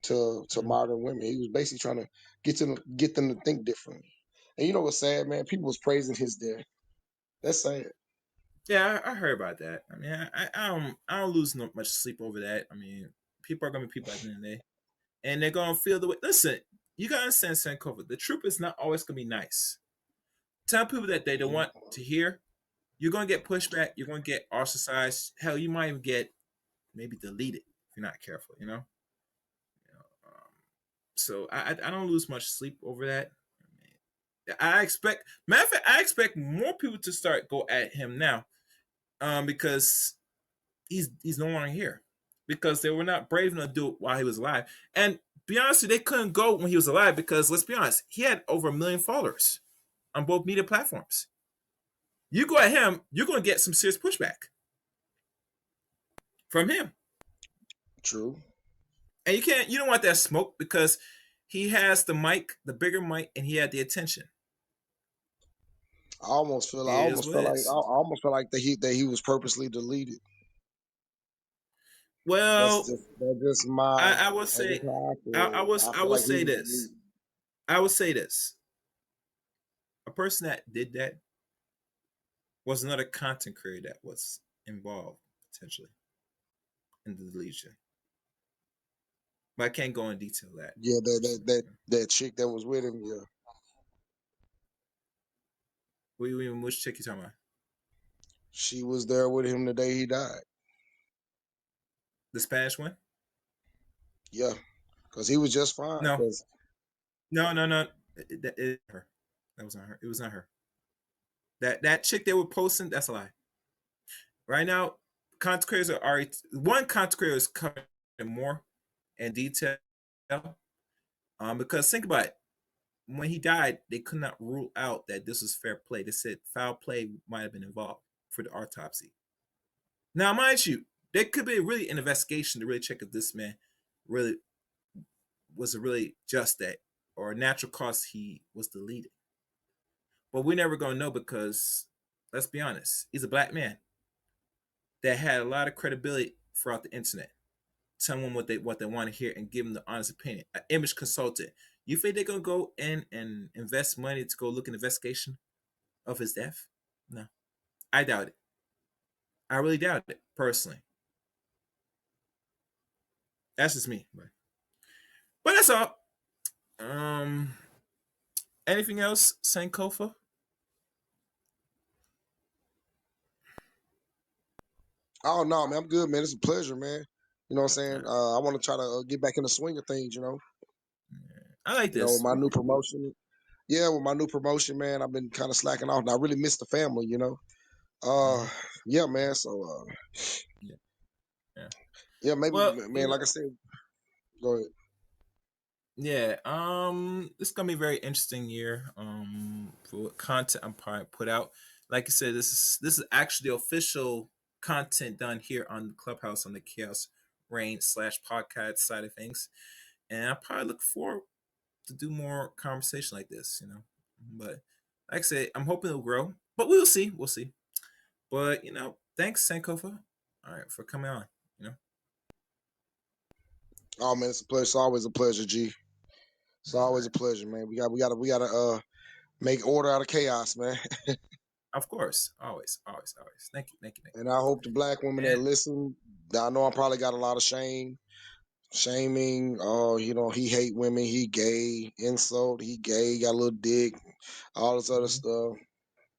to Mm-hmm. modern women. He was basically trying to get them to think differently. And you know what's sad, man? People was praising his death. That's sad. Yeah, I heard about that. I mean, I don't lose no much sleep over that. I mean, people are gonna be people at the end of the day, and they're gonna feel the way. Listen, you gotta understand, Sankofa. The truth is not always gonna be nice. Tell people that they don't want to hear. You're gonna get pushback. You're gonna get ostracized. Hell, you might even get maybe deleted if you're not careful. So I don't lose much sleep over that. I expect, matter of fact, I expect more people to start go at him now, because he's no longer here, because they were not brave enough to do it while he was alive. And be honest, they couldn't go when he was alive because let's be honest, he had over 1 million followers on both media platforms. You go at him, you're going to get some serious pushback from him, True. and you don't want that smoke because he has the mic, the bigger mic, and he had the attention. I It is almost what it felt like I is. almost felt like that he was purposely deleted. Well, That's just my I would that's say, just how I I feel. was I I feel would like he say was this. deleted. I would say this. A person that did that was another content creator that was involved potentially in the deletion. But I can't go in detail that Yeah, that that personally. that that chick that was with him. Yeah, What do you mean? Which chick you talking about? she was there with him the day he died. The Spanish one? Yeah, because he was just fine. No, Because no. Her. That was not her. It was not her. That chick they were posting. That's a lie. Right now, content creators are already one content creator is covering more in detail. Because think about it, when he died, they could not rule out that this was fair play. They said foul play might have been involved for the autopsy. Now, mind you, there could be really an investigation to really check if this man really was a really just that or a natural cause he was deleted. But we're never gonna know because let's be honest, he's a black man that had a lot of credibility throughout the internet. Telling what they want to hear and give them the honest opinion. An image consultant. You think they're gonna go in and invest money to go look at investigation of his death? No, I doubt it. I really doubt it personally. That's just me. But that's all. Um, anything else, Sankofa? Oh no, man, I'm good, man. It's a pleasure, man. You know what I'm All saying? right. I want to try to get back in the swing of things. I like With this. my new promotion. Yeah, with my new promotion, man, I've been kind of slacking off, and I really miss the family. Uh, Mm-hmm. yeah, man. So, Yeah, yeah. yeah, maybe, Well, man. Like I said, go ahead. yeah. It's gonna be a very interesting year. For what content I'm probably put out. Like I said, this is actually the official content done here on the Clubhouse on the Chaos Rain / podcast side of things, and I probably look forward to do more conversation like this. But like I said, I'm hoping it'll grow. But we'll see. We'll see. But thanks Sankofa. All right, for coming on. You know. Oh man, it's a pleasure. It's always a pleasure, G. It's All always a right. pleasure, man. We gotta make order out of chaos, man. Of course. Always. Always. Always. Thank you. Thank you. Thank And I hope the black women you. that And listen, I know I probably got a lot of shaming. Oh, he hate women. He gay. Insult. He gay. Got a little dick. All this other mhm. stuff.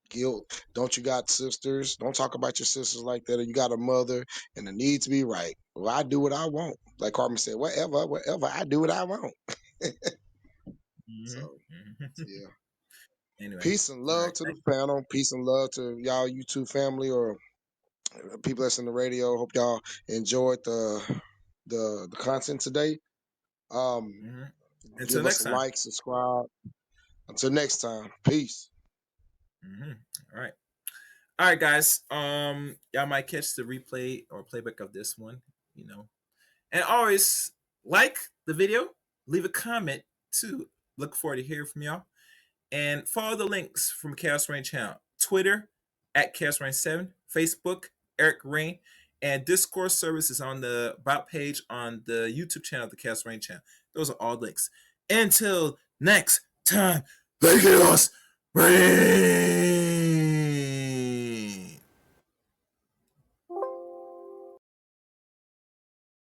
Guilt. Don't you got sisters? Don't talk about your sisters like that. Or you got a mother, and it needs to be right. Well, I do what I want. Like Carmen said, whatever. I do what I want. Mhm. So Mhm. yeah. Anyway. Peace and All love right. to the panel. Peace and love to y'all YouTube family or people that's in the radio. Hope y'all enjoyed the content today. Um, Mhm. Until give us next a time. like, subscribe. Until next time, peace. Mhm. All right. All right, guys. Y'all might catch the replay or playback of this one. You know, and always like the video, leave a comment too. Look forward to hearing from y'all. And follow the links from Chaos Rain channel. Twitter at Chaos Rain 7, Facebook, Eric Rain, and Discord service is on the about page on the YouTube channel of the Chaos Rain channel. Those are all links. Until next time, the Chaos Rain.